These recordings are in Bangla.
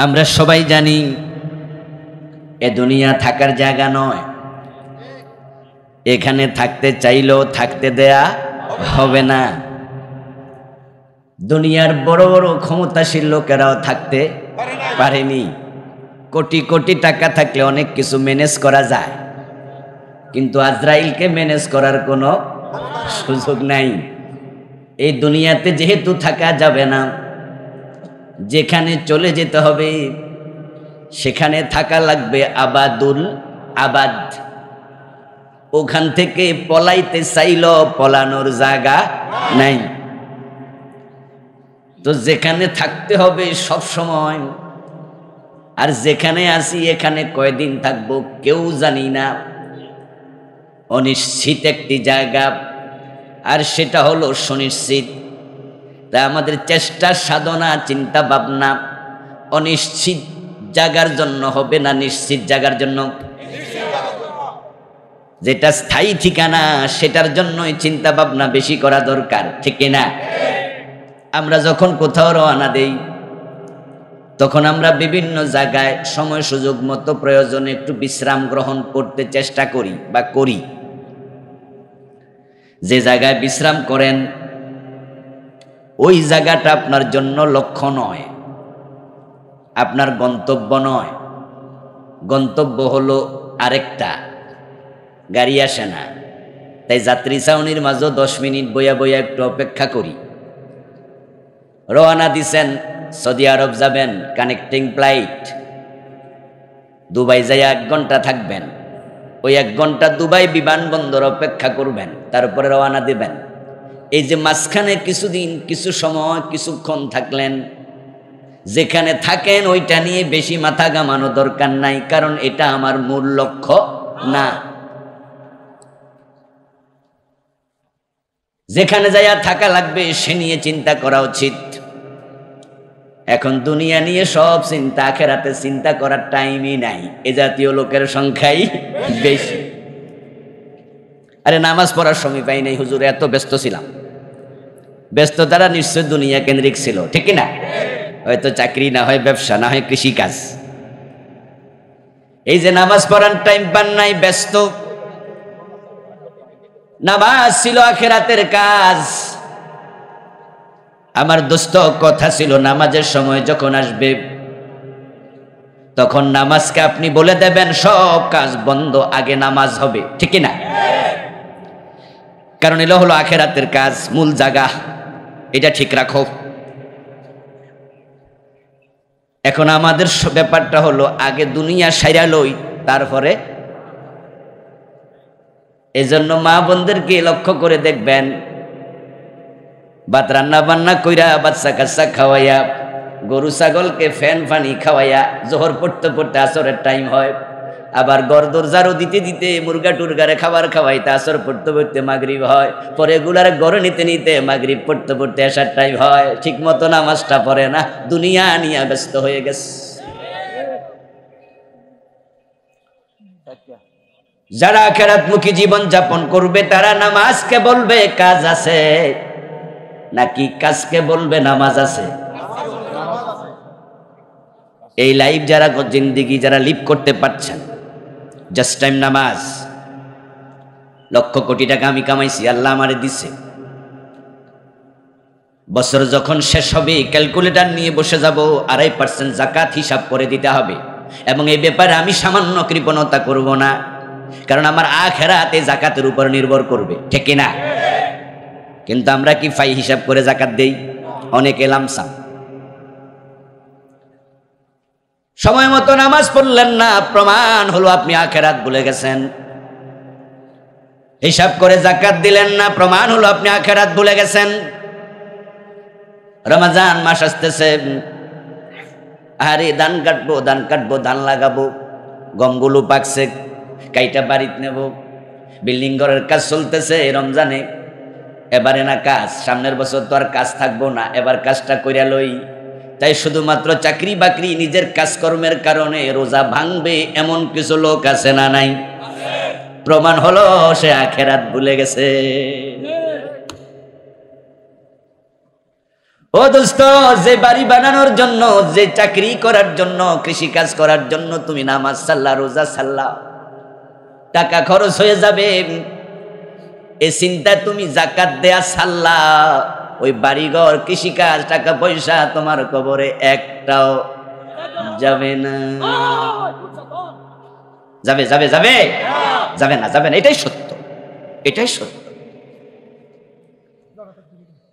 আমরা সবাই জানি এ দুনিয়া থাকার জায়গা নয়। এখানে থাকতে চাইলেও থাকতে দেয়া হবে না। দুনিয়ার বড় বড় ক্ষমতাশীল লোকেরাও থাকতে পারেনি। কোটি কোটি টাকা থাকলে অনেক কিছু ম্যানেজ করা যায়, কিন্তু আজরাইলকে ম্যানেজ করার কোনো সুযোগ নাই। এই দুনিয়াতে যেহেতু থাকা যাবে না, যেখানে চলে যেতে হবে সেখানে থাকা লাগবে আবাদুল আবাদ। ওখান থেকে পলাইতে চাইল পলানোর জায়গা নাই। তো যেখানে থাকতে হবে সব সময়, আর যেখানে আসি এখানে কয়দিন থাকবো কেউ জানি না। অনিশ্চিত একটি জায়গা, আর সেটা হলো সুনিশ্চিত। তাই আমাদের চেষ্টা সাধনা চিন্তা ভাবনা অনিশ্চিত জায়গার জন্য হবে না নিশ্চিত জায়গার জন্য। যেটা স্থায়ী ঠিকানা সেটার জন্যই চিন্তা ভাবনা বেশি করা দরকার, ঠিক না? আমরা যখন কোথাও রওনা দেই তখন আমরা বিভিন্ন জায়গায় সময় সুযোগ মতো প্রয়োজনে একটু বিশ্রাম গ্রহণ করতে চেষ্টা করি বা করি। যে জায়গায় বিশ্রাম করেন ওই জায়গাটা আপনার জন্য লক্ষ্য নয়, আপনার গন্তব্য নয়। গন্তব্য হলো আরেকটা, গাড়ি আসে না, তাই যাত্রী ছাউনির মাঝে 10 মিনিট বইয়া বইয়া একটু অপেক্ষা করি। রওনা দিছেন, সৌদি আরব যাবেন, কানেক্টিং ফ্লাইট, দুবাই যাইয়া 1 ঘন্টা থাকবেন। ওই 1 ঘন্টা দুবাই বিমানবন্দর অপেক্ষা করবেন, তারপরে রওনা দিবেন। এই যে মাঝখানে কিছুদিন কিছু সময় কিছুক্ষণ থাকলেন, যেখানে থাকেন ওইটা নিয়ে বেশি মাথা ঘামানো দরকার নাই, কারণ এটা আমার মূল লক্ষ্য না। যেখানে যাইয়া থাকা লাগবে সে নিয়ে চিন্তা করা উচিত। এখন দুনিয়া নিয়ে সব চিন্তা, আখেরাতে চিন্তা করার টাইমই নাই। এ জাতীয় লোকের সংখ্যাই বেশি। আরে নামাজ পড়ার সময় পাই নাই হুজুর, এত ব্যস্ত ছিলাম। ব্যস্ততারা নিশ্চয় দুনিয়া কেন্দ্রিক ছিল, ঠিক না? হয়তো চাকরি, না হয় ব্যবসা, না হয় কৃষিকাজ। এই যে নামাজ পড়ার টাইম পান নাই, ব্যস্ত। নামাজ ছিল আখেরাতের কাজ। আমার দোস্ত কথা ছিল, নামাজের সময় যখন আসবে তখন নামাজকে আপনি বলে দেবেন সব কাজ বন্ধ, আগে নামাজ হবে, ঠিক না? কারণ এলো হলো আখেরাতের কাজ, মূল জায়গা, এটা ঠিক রাখো। এখন আমাদের ব্যাপারটা হলো আগে দুনিয়া সাইরা লই, তারপরে। এজন্য মা বোনদেরকে লক্ষ্য করে দেখবেন, ভাত রান্না বান্না কইরা বাচ্চা কাচ্চা খাওয়াইয়া, গরু ছাগলকে ফ্যান পানি খাওয়াইয়া জোহর পড়তে পড়তে আসরের টাইম হয়। আবার ঘর দরজারও দিতে দিতে মুরগা টুরগারে খাবার খাওয়াইতে আসর পড়তে পড়তে মাগরিব হয়। পরে এগুলার ঘরে নিতে নিতে মাগরিব পড়তে পড়তে আসার টাইম হয়। ঠিক মতো নামাজটা পড়ে না, দুনিয়া নিয়ে ব্যস্ত হয়ে গেছে। যারা আখিরাতমুখী জীবন যাপন করবে তারা নামাজকে বলবে কাজ আছে, নাকি কাজকে বলবে নামাজ আছে? এই লাইফ যারা জিন্দেগি যারা লিভ করতে পারছেন, জাস্ট টাইম নামাজ। লক্ষ কোটি টাকা আমি কামাইছি, আল্লাহ আমারে দিছে। বছর যখন শেষ হবে ক্যালকুলেটর নিয়ে বসে যাব, 2.5% যাকাত হিসাব করে দিতে হবে। এবং এই ব্যাপারে আমি সামান্য কৃপণতা করব না, কারণ আমার আখিরাত এই যাকাতের উপর নির্ভর করবে, ঠিক না? কিন্তু আমরা কি ফাই হিসাব করে যাকাত দেই? অনেকে লামসাম। সময় মতো নামাজ পড়লেন না, প্রমাণ হলো আপনি আখিরাত ভুলে গেছেন। হিসাব করে যাকাত দিলেন না, প্রমাণ হলো আপনি আখিরাত ভুলে গেছেন। রমজান মাস আসতেছে, আরে ধান কাটবো, ধান লাগাবো, গমগুলো পাকছে, কাইটা বাড়িতে নেব, বিল্ডিং ঘরের কাজ চলতেছে রমজানে। এবারে না কাজ, সামনের বছর তো আর কাজ থাকবো না, এবার কাজটা কইরা লই। তাই শুধুমাত্র চাকরি বাকরি নিজের কাজকর্মের কারণে রোজা ভাঙবে এমন কিছু লোক আছে না নাই? প্রমাণ হলো সে আখিরাত ভুলে গেছে। ও দোস্ত, যে বাড়ি বানানোর জন্য, যে চাকরি করার জন্য, কৃষি কাজ করার জন্য তুমি নামাজ সাল্লা, রোজা সাল্লা, টাকা খরচ হয়ে যাবে, এ চিন্তা তুমি যাকাত দেয়া সাল্লা, ওই বাড়িঘর, কৃষিকাজ, টাকা পয়সা তোমার কবরে একটাও যাবে না। যাবে যাবে যাবে যাবে না, যাবে না। এটাই সত্য, এটাই সত্য।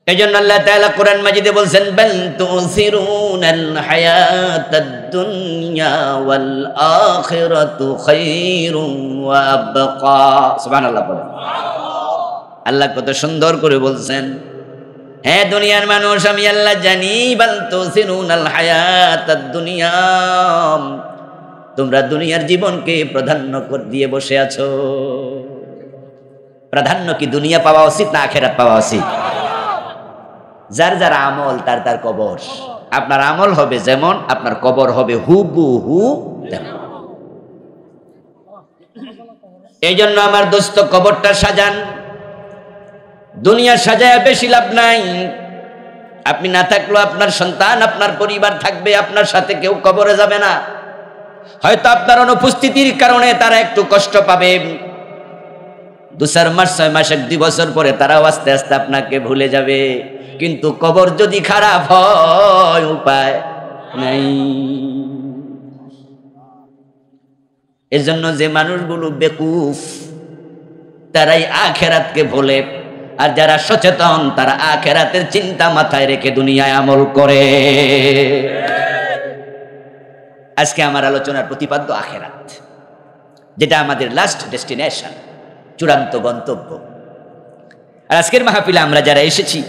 এজন্য আল্লাহ তাআলা কোরআন মাজিদে বলছেন, বাল তুসিরুনাল হায়াতাদ দুনিয়া ওয়াল আখিরাতু খায়রুন ওয়া আবকা। সুবহানাল্লাহ বলেন। আল্লাহ কত সুন্দর করে বলছেন, হ্যাঁ দুনিয়ার মানুষ, আমি আল্লাহ জানি, বাল তুসিরুনাল হায়াতাদ দুনিয়া, তোমরা দুনিয়ার জীবনকে প্রাধান্য দিয়ে বসে আছো। প্রাধান্য কি দুনিয়া পাওয়া উচিত না আখিরাত পাওয়া উচিত? যার যার আমল তার তার কবর। আপনার আমল হবে যেমন, আপনার কবর হবে হুবহু তেমন। এই জন্য আমার দোস্ত, কবরটা সাজান। দুনিয়া সাজায় বেশি লাভ নাই। আপনি না থাকলেও আপনার সন্তান, আপনার পরিবার থাকবে, আপনার সাথে কেউ কবরে যাবে না। হয়তো আপনার অনুপস্থিতির কারণে তারা একটু কষ্ট পাবে, 2-4 মাস, 6 মাস, 1-2 বছর পরে তারাও আস্তে আস্তে আপনাকে ভুলে যাবে। কিন্তু কবর যদি খারাপ হয়, উপায় নাই। এজন্য যে মানুষগুলো বেকুফ, তারাই আখেরাতকে ভোলে, আর যারা সচেতন তারা আখেরাতের চিন্তা মাথায় রেখে দুনিয়ায় আমল করে। আজকে আমার আলোচনার প্রতিপাদ্য আখেরাত, যেটা আমাদের লাস্ট ডেস্টিনেশন, চূড়ান্ত গন্তব্য। আর আজকের মাহফিলে আমরা যারা এসেছি,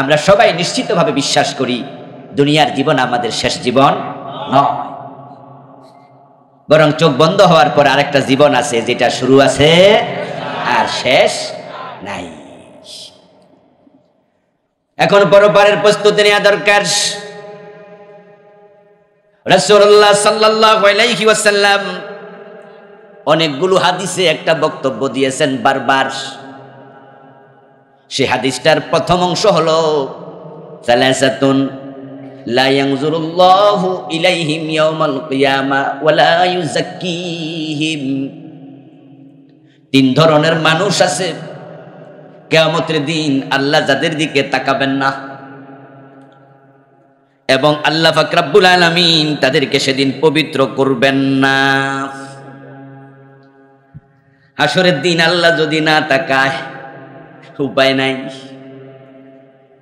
আমরা সবাই নিশ্চিতভাবে বিশ্বাস করি দুনিয়ার জীবন আমাদের শেষ জীবন নয়, বরং চোখ বন্ধ হওয়ার পর আরেকটা জীবন আছে, যেটা শুরু আছে আর শেষ নাই। এখন পরপারের প্রস্তুতি নেওয়া দরকার। রাসূলুল্লাহ সাল্লাল্লাহু আলাইহি ওয়াসাল্লাম অনেকগুলো হাদিসে একটা বক্তব্য দিয়েছেন বারবার। সে হাদিসটার প্রথম অংশ হলো, সালাসাতুন লা ইয়ানজুরুল্লাহু ইলাইহিম ইয়াউমাল কিয়ামা ওয়া লা ইউযাক্কিহিম। 3 ধরনের মানুষ আছে, কিয়ামতের দিন আল্লাহ যাদের দিকে তাকাবেন না, এবং আল্লাহ পাক রব্বুল আলামিন তাদেরকে সেদিন পবিত্র করবেন না। হাসরের দিন আল্লাহ যদি না তাকায়, উপায় নাই,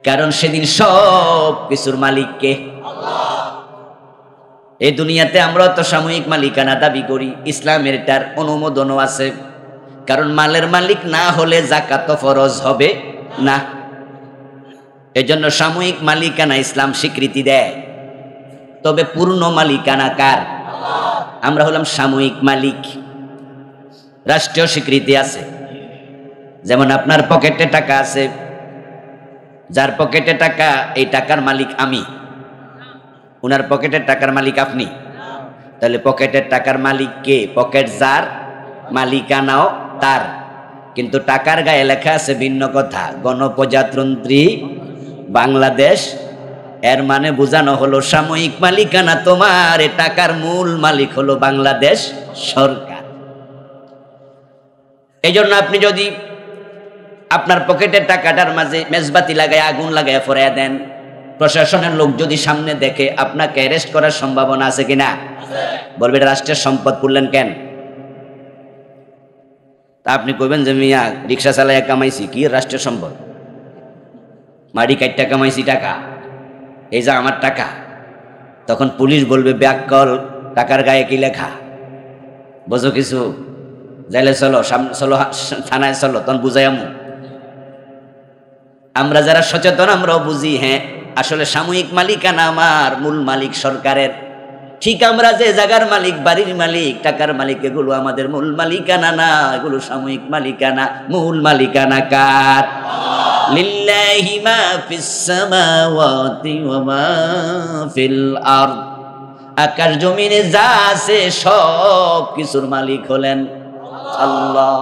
কারণ সেদিন সব কিছুর মালিক কে? আল্লাহ। এই দুনিয়াতে আমরা তো সাময়িক মালিকানা দাবি করি, ইসলামের এটার অনুমোদনও আছে, কারণ মালের মালিক না হলে যাকাত ফরজ হবে না। এজন্য সাময়িক মালিকানা ইসলাম স্বীকৃতি দেয়, তবে পূর্ণ মালিকানা কার? আল্লাহ। আমরা হলাম সাময়িক মালিক, রাষ্ট্রীয় স্বীকৃতি আছে। যেমন আপনার পকেটে টাকা আছে, যার পকেটে টাকা, এই টাকার মালিক আমি, উনার পকেটের টাকার মালিক আপনি। তাহলে পকেটের টাকার মালিক কে? পকেট যার, মালিকানাও তার। কিন্তু টাকার গায়ে লেখা আছে ভিন্ন কথা, গণপ্রজাতন্ত্রী বাংলাদেশ। এর মানে বোঝানো হলো সাময়িক মালিকানা তোমার, এ টাকার মূল মালিক হলো বাংলাদেশ সরকার। এই জন্য আপনি যদি আপনার পকেটের টাকাটার মাঝে মেজবাতি লাগায়, আগুন লাগায় ফরাইয়া দেন, প্রশাসনের লোক যদি সামনে দেখে, আপনাকে অ্যারেস্ট করার সম্ভাবনা আছে কিনা? বলবে এটা রাষ্ট্রের সম্পদ, করলেন কেন? তা আপনি কইবেন যে মিয়া রিক্সা চালাইয়া কামাইছি, কি রাষ্ট্রের সম্পদ? মাড়ি কাটটা কামাইছি টাকা, এই যে আমার টাকা। তখন পুলিশ বলবে ব্যাককল, টাকার গায়ে কি লেখা? বোঝো কিছু? জেলে চলো, চলো থানায় চলো, তখন বুঝাইয়ামু। আমরা যারা সচেতন আমরাও বুঝি, হ্যাঁ আসলে সাময়িক মালিকানা আমার, মূল মালিক সরকারের। ঠিক আমরা যে জায়গার মালিক, বাড়ির মালিক, টাকার মালিক, এগুলো আমাদের মূল মালিকানা না, এগুলো সাময়িক মালিকানা। মূল মালিকানা কার? লিল্লাহি মা ফিস সামাওয়াতি ওয়া মা ফিল আরদ। আকাশ জমিনে যা আছে সব কিছুর মালিক হলেন আল্লাহ।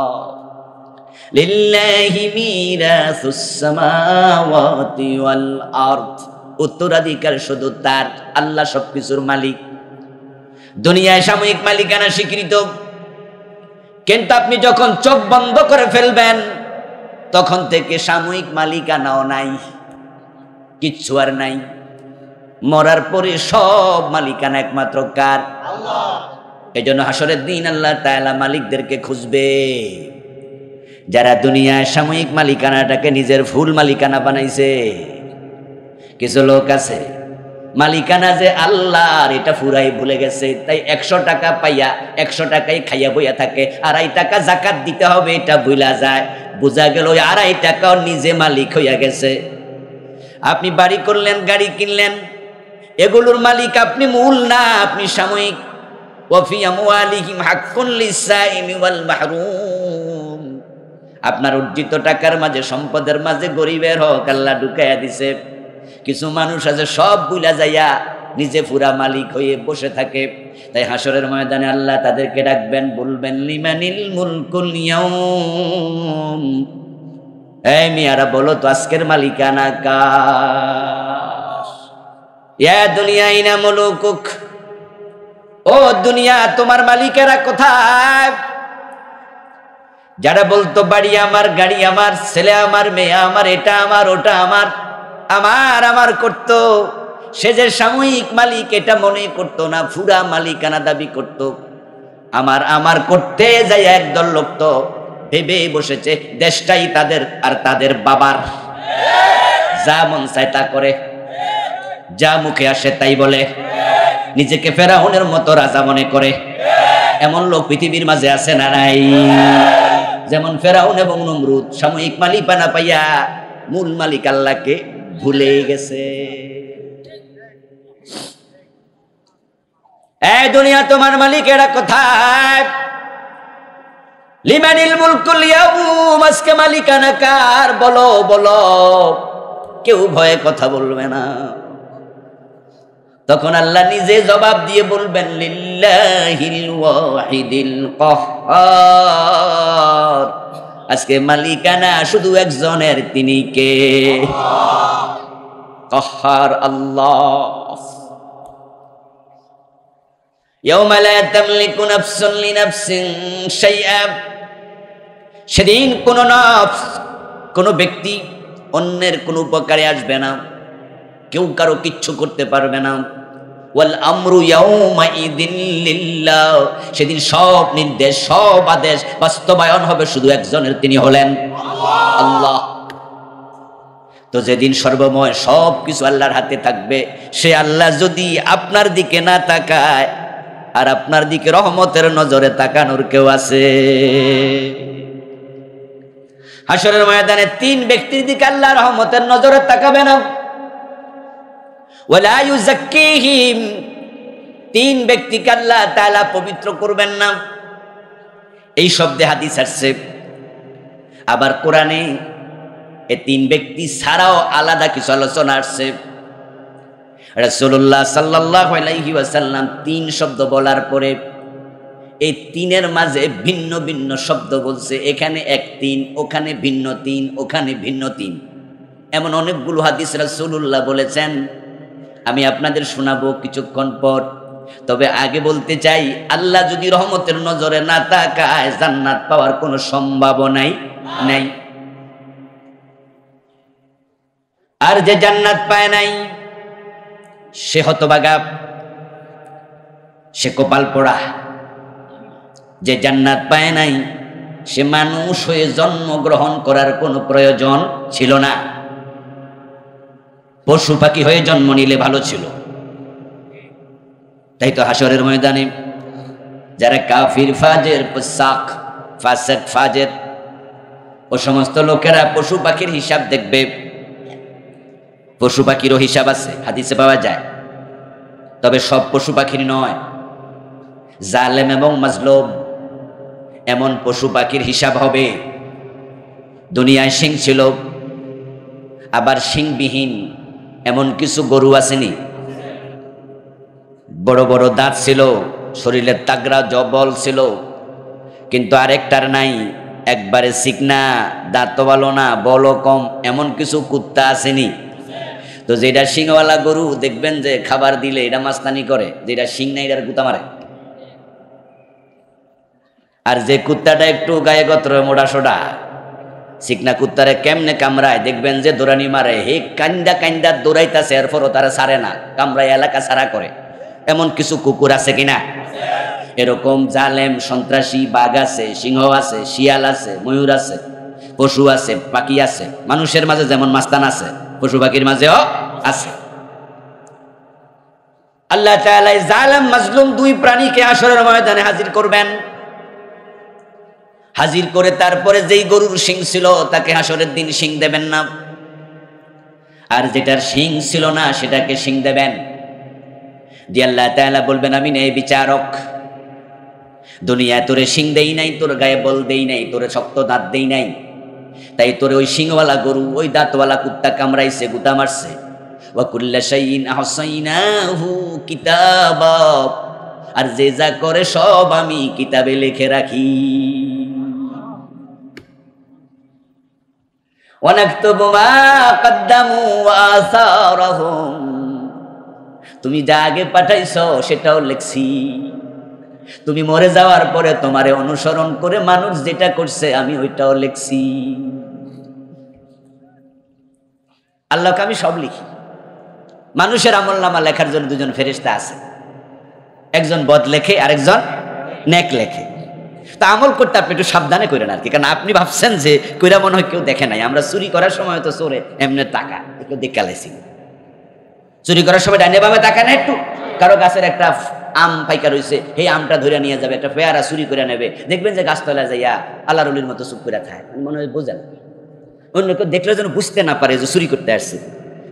লিল্লাহি মিরাসুস সামাওয়াতি ওয়াল আরদ, উত্তরাধিকার শুধু তার। আল্লাহ সবকিছুর মালিক। দুনিয়ায় সাময়িক মালিকানা স্বীকৃত, কিন্তু আপনি যখন চোখ বন্ধ করে ফেলবেন তখন থেকে সাময়িক মালিকানাও নাই, কিচ্ছু আর নাই। মরার পরে সব মালিকানা একমাত্র কার? আল্লাহ। এজন্য হাসরের দিন আল্লাহ তাআলা মালিকদেরকে খুঁজবে, যারা দুনিয়ায় সাময়িক মালিকানাটাকে নিজের ফুল মালিকানা বানাইছে। কিছু লোক আছে মালিকানা যে আল্লাহর এটা পুরাই ভুলে গেছে, তাই 100 টাকা পাইয়া 100 টাকাই খাইয়া বইয়া থাকে। 2.5 টাকা যাকাত দিতে হবে এটা ভুলা যায়। বোঝা গেল 2.5 টাকাও নিজে মালিক হইয়া গেছে। আপনি বাড়ি করলেন, গাড়ি কিনলেন, এগুলোর মালিক আপনি মূল না, আপনি সাময়িক। ওয়াফি আমওয়ালিহিম হাক্কুন লিসাইমি ওয়াল মাহরুম। আপনার অর্জিত টাকার মাঝে, সম্পদের মাঝে গরিবের হক আল্লাহ ঢুকাইয়া দিছে। কিছু মানুষ আছে সব ভুলা যাইয়া নিজে পুরা মালিক হয়ে বসে থাকে। তাই হাসরের ময়দানে আল্লাহ তাদেরকে ডাকবেন, বলবেন লিমানিল মুলকুল ইয়াউম। এই মিয়ারা বলো তো আজকের মালিকানা কার? ইয়া দুনিয়া ইনা মুলুকুক, ও দুনিয়া তোমার মালিকেরা কোথায়? যারা বলতো বাড়ি আমার, গাড়ি আমার, ছেলে আমার, মেয়ে আমার, এটা আমার, ওটা আমার, আমার আমার করত, সে যে সাময়িক মালিক এটা মনে করতো না, পুরা মালিকানা দাবি করত। আমার আমার করতে যাই একদল লোক তো ভেবে বসেছে দেশটাই তাদের আর তাদের বাবার। যা মন চায় তা করে, যা মুখে আসে তাই বলে, নিজেকে ফেরাউনের মতো রাজা মনে করে। এমন লোক পৃথিবীর মাঝে আছে না নাই? যেমন ফেরাউন এবং নমরুদ সাময়িক মালিকানা পাইয়া মূল মালিক আল্লাহকে ভুলে গেছে। এই দুনিয়া তোমার মালিকেরা কোথায়? লিমানিল মুলকুল ইয়াউম, আজকে মালিকানা কার? বলো বলো। কেউ ভয়ে কথা বলবে না। তখন আল্লাহ নিজে জবাব দিয়ে বলবেন লিল্লাহিল ওয়াহিদিল কাহ্হার, আজকে মালিকানা শুধু একজনের, তিনি কে? কাহ্হার আল্লাহ। ইয়াউমা লা তামলিকু নাফসুন লিনাফসিন শাইআ, সেদিন কোন নফস, কোন ব্যক্তি অন্যের কোন উপকারে আসবে না, কেউ কারো কিচ্ছু করতে পারবে না। ওয়াল আমরু ইয়াউমাইদিন লিল্লাহ, সেদিন সব নির্দেশ, সব আদেশ বাস্তবায়ন হবে শুধু একজনের, তিনি হলেন আল্লাহ। তো যেদিন সর্বময় সব কিছু আল্লাহর হাতে থাকবে, সে আল্লাহ যদি আপনার দিকে না তাকায়, আর আপনার দিকে রহমতের নজরে তাকানোর কেউ আছে? হাসরের ময়দানে 3 ব্যক্তির দিকে আল্লাহ রহমতের নজরে তাকাবে না। ওয়ালা ইউযাক্কিহিম, 3 ব্যক্তিকে আল্লাহ তাআলা পবিত্র করবেন না। এই শব্দে হাদিস আসছে। আবার কোরআনে এই 3 ব্যক্তি ছাড়াও আলাদা কিছু আলোচনা আসছে। রাসূলুল্লাহ সাল্লাল্লাহু আলাইহি ওয়াসাল্লাম 3 শব্দ বলার পরে এই 3-এর মাঝে ভিন্ন ভিন্ন শব্দ বলছে। এখানে 1 3, ওখানে ভিন্ন 3, ওখানে ভিন্ন 3, এমন অনেকগুলো হাদিস রাসূলুল্লাহ বলেছেন। আমি আপনাদের শোনাবো কিছুক্ষণ পর। তবে আগে বলতে চাই, আল্লাহ যদি রহমতের নজরে না তাকায়, জান্নাত পাওয়ার কোনো সম্ভাবনাই নাই। আর যে জান্নাত পায় নাই সে হতভাগা, সে কপাল পোড়া। যে জান্নাত পায় নাই সে মানুষ হয়ে জন্মগ্রহণ করার কোনো প্রয়োজন ছিল না, পশু পাখি হয়ে জন্ম নিলে ভালো ছিল। তাই তো হাসরের ময়দানে যারা কাফির, ফাজের, ফাসিক, ফাজের, ও সমস্ত লোকেরা পশু পাখির হিসাব দেখবে। পশু পাখিরও হিসাব আছে, হাদিসে পাওয়া যায়। তবে সব পশু পাখির নয়। জালেম এবং মাজলুম এমন পশু পাখির হিসাব হবে। দুনিয়ায় শিং ছিল, আবার শিংবিহীন এমন কিছু গরু আসেনি? বড় বড় দাঁত ছিল, শরীরের তাগড়া জবল ছিল, কিন্তু আরেকটার নাই। একবারে চিকনা, দাঁত ভালো না, বলো কম, এমন কিছু কুত্তা আসেনি? তো যেটা শিংওয়ালা গরু দেখবেন যে খাবার দিলে এটা মাস্তানি করে, যেটা শিং নাই এটার গুতা মারে। আর যে কুত্তাটা একটু গায়ে গত্র মোটা সোটা, চিকনা কুত্তারে কেমনে কামড়ায় দেখবেন যে দৌড়ানি মারে, হে কান্দা কান্দা দৌড়াইতেছে, এরপরও তারা ছাড়ে না, কামড়ায় এলাকা ছাড়া করে। এমন কিছু কুকুর আছে কিনা? এরকম জালেম সন্ত্রাসী বাঘ আছে, সিংহ আছে, শিয়াল আছে, ময়ূর আছে, পশু আছে, পাখি আছে। মানুষের মাঝে যেমন মাস্তান আছে, পশু পাখির মাঝেও আছে। আল্লাহ তাআলা জালেম মাজলুম দুই প্রাণীকে হাশরের ময়দানে হাজির করবেন। হাজির করে তারপরে যেই গরুর শিং ছিল তাকে হাশরের দিন শিং দেবেন না, আর যেটার শিং ছিল না সেটাকে শিং দেবেন। দিয়ে আল্লাহ তাআলা বলবেন, আমি ন্যায় বিচারক, দুনিয়ায় তোরে শিং দেই নাই, তোর গায়ে বল দেই নাই, তোরে শক্ত দাঁত দেই নাই, তাই তোরে ওই শিংওয়ালা গরু, ওই দাঁতওয়ালা কুত্তা কামড়াইছে, গুতা মারছে। ওয়া কুল্লা শাইইন আহসাইনাহু কিতাবা, আর যে যা করে সব আমি কিতাবে লিখে রাখি। ওয়া নাকতুবু মা কদ্দামু ওয়া আসারহুম, তুমি যা আগে পাঠাইছো সেটাও লিখছি। তুমি মরে যাওয়ার পরে তোমারে অনুসরণ করে মানুষ যেটা করছে আমি ওইটাও লিখছি। আল্লাহকে আমি সব লিখি। মানুষের আমলনামা লেখার জন্য দুজন ফেরেশতা আছে, একজন বদ লেখে আর একজন নেক লেখে। তা আমল করতে আপনি একটু সাবধানে করেন আর কি, কারণ আপনি ভাবছেন যে কইরা মনে হয় কেউ দেখে নাই। আমরা চুরি করার সময় তো চোরে এমনি টাকা একটু দেখালাইছি, চুরি করার সময় ডাইনে বামে তাকায় না একটু। কারো গাছের একটা আম পাইকা রয়েছে, এই আমটা ধরে নিয়ে যাবে, একটা পেয়ারা চুরি করে নেবে, দেখবেন যে গাছতলা যাইয়া আল্লাহর ওলির মতো চুপ করে থাকে, মনে হয় বোঝেন। অন্য কেউ দেখলে যেন বুঝতে না পারে যে চুরি করতে আসছে।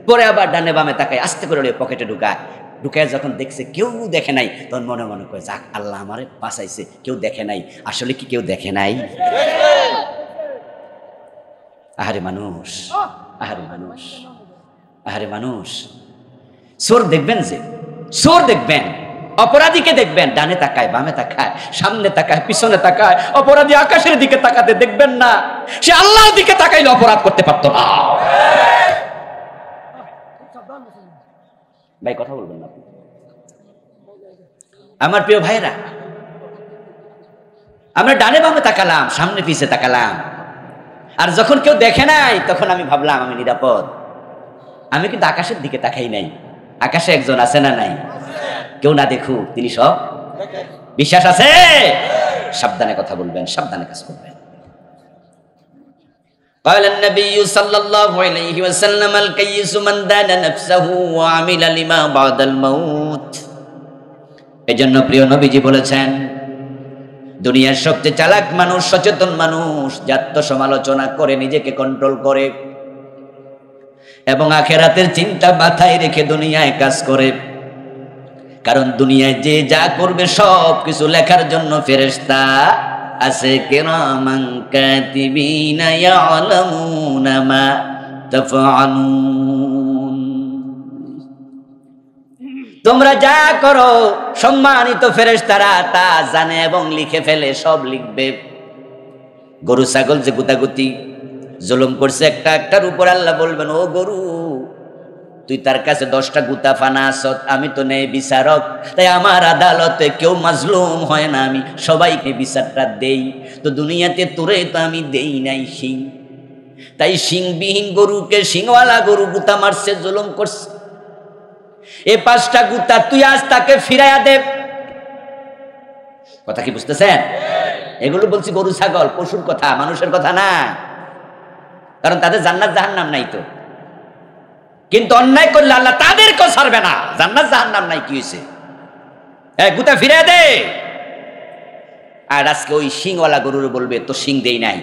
পরে আবার ডানে বামে তাকায়, আস্তে করে পকেটে ঢুকায়, ঢুকায় যখন দেখছে কেউ দেখে নাই, তখন মনে মনে করে যাক আল্লাহ আমারে বাঁচাইছে, কেউ দেখে নাই। আসলে কি কেউ দেখে নাই? আহারে মানুষ, আহারে মানুষ, আহারে মানুষ। চোর দেখবেন যে, চোর দেখবেন, অপরাধীকে দেখবেন ডানে তাকায়, বামে তাকায়, সামনে তাকায়, পিছনে তাকায়। অপরাধী আকাশের দিকে তাকাতে দেখবেন না, সে আল্লাহর দিকে তাকাইলে অপরাধ করতে পারতো না। ভাই কথা বলবেন না আমার প্রিয় ভাইরা। আমরা ডানে বামে তাকালাম, সামনে পিছে তাকালাম, আর যখন কেউ দেখে নাই তখন আমি ভাবলাম আমি নিরাপদ। আমি কিন্তু আকাশের দিকে তাকাই নাই। আকাশে একজন আছে না নাই? কেউ না দেখুক, তিনি সব বিশ্বাস আছে। সাবধানে কথা বলবেন, সাবধানে কাজ করবেন। قال النبي صلى الله عليه وسلم الكيس من دان نفسه وعمل لما بعد الموت। এজন্য প্রিয় নবীজি বলেছেন, দুনিয়ার সবচেয়ে চালাক মানুষ, সচেতন মানুষ, যাত্র সমালোচনা করে, নিজেকে কন্ট্রোল করে এবং আখিরাতের চিন্তা মাথায় রেখে দুনিয়ায় কাজ করে। কারণ দুনিয়ায় যে যা করবে সব কিছু লেখার জন্য ফেরেশতা আছে, কিরামান কাতিবিনা ইয়ালামুনা মা তাফআলুন। তোমরা যা করো সম্মানিত ফেরেশতারা তা জানে এবং লিখে ফেলে, সব লিখবে। গরু ছাগল যে গুতাগুতি জুলুম করছে একটা একটার উপর, আল্লাহ বলবেন, ও গরু তুই তার কাছে 10টা গুতা ফানা আসত, আমি তো নেই বিচারক, তাই আমার আদালতে কেউ মাজলুম হয় না, আমি সবাইকে বিচারটা দেই। তো দুনিয়াতে তোরে তো আমি দেই নাই শিং, তাই শিংবিহীন গরুকে শিংওয়ালা গরু গুতা মারছে, জুলুম করছে। এ 5টা গুতা তুই আজ তাকে ফিরাইয়া দে। কথা কি বুঝতেছেন? এগুলো বলছি গরু ছাগল পশুর কথা, মানুষের কথা না, কারণ তাদের জান্নাত জাহান্নাম নাই তো। কিন্তু অন্যায় করলে আল্লাহ তাদেরকেও ছাড়বে না, জান্নাত জাহান্নাম নাই, কি হয়েছে? গুতা ফিরে দে। আর আজকে ওই শিংওয়ালা গরুর বলবে তো শিং দেই নাই,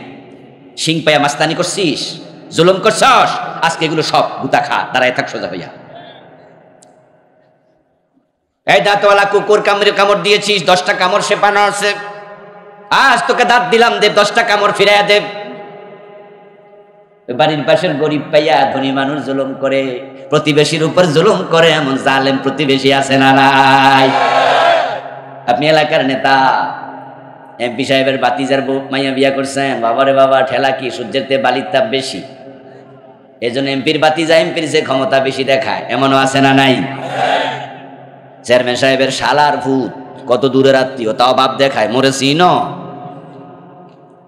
শিং পাইয়া মাস্তানি করছিস, জুলুম করছস, আজকে এগুলো সব গুতা খা, দাঁড়ায় থাক সোজা হইয়া। এই দাঁতওয়ালা কুকুর কামড় দিয়েছিস, 10টা কামড় সে পানা আছে, আজ তোকে দাঁত দিলাম, দে 10টা কামড় ফিরাইয়া দে। বাড়ির পাশের গরিব পাইয়া ধনী মানুষ জুলুম করে, প্রতিবেশীর উপর জুলুম করে, এমন জালেম প্রতিবেশী আছে না নাই? আপনি এলাকার নেতা, এমপি সাহেবের বাতিজার বউ মাইয়া বিয়া করছেন, বাবারে বাবা ঠেলা কি, সূর্যের তে বালির তাপ বেশি, এই জন্য এমপির বাতিজা এমপির যে ক্ষমতা বেশি দেখায়, এমনও আছে না নাই? চেয়ারম্যান সাহেবের শালার ভূত কত দূরের আত্মীয়, তাও বাপ দেখায়, মরেছি ন।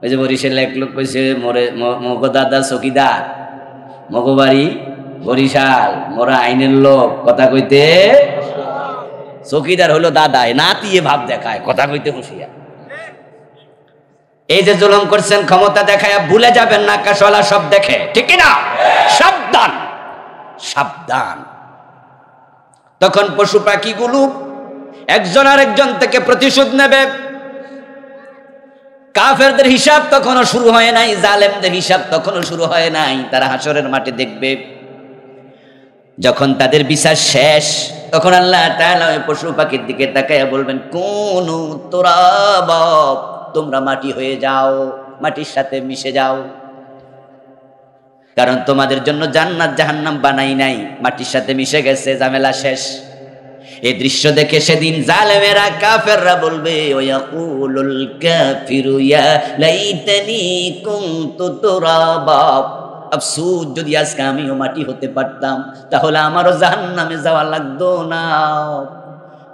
ওই যে বরিশাল এক লোক কইছে মগো দাদা চকিদার, মগো বাড়ি বরিশাল, মোরা আইনের লোক, কথা কইতে চকিদার হলো দাদায়, নাতিয়ে ভাব দেখায়, কথা কইতে হুঁশিয়ার। এই যে জুলুম করছেন ক্ষমতা দেখায়, ভুলে যাবেন না আকাশওয়ালা সব দেখে, ঠিক না? সাবধান সাবধান। তখন পশু পাখিগুলো একজন আরেকজন থেকে প্রতিশোধ নেবে। কাফেরদের হিসাব তখনও শুরু হয় নাই, জালেমদের হিসাব তখনও শুরু হয় নাই। তারা হাসরের মাঠে দেখবে, যখন তাদের বিচার শেষ, তখন আল্লাহ তাআলা ওই পশু পাখির দিকে তাকায়া বলবেন, কুনু তুরাবা, তোমরা মাটি হয়ে যাও, মাটির সাথে মিশে যাও। কারণ তোমাদের জন্য জান্নাত জাহান্নাম বানাই নাই, মাটির সাথে মিশে গেছে, ঝামেলা শেষ। এই দৃশ্য দেখে সেদিন জালেমেরা কাফেররা বলবে, ওয়াকুলুল কাফিরু ইয়া লাইতানি কুনতু তুরাবা, আফসোস যদি আজকে আমিও মাটি হতে পারতাম, তাহলে আমারও জাহান্নামে যাওয়া লাগতো না।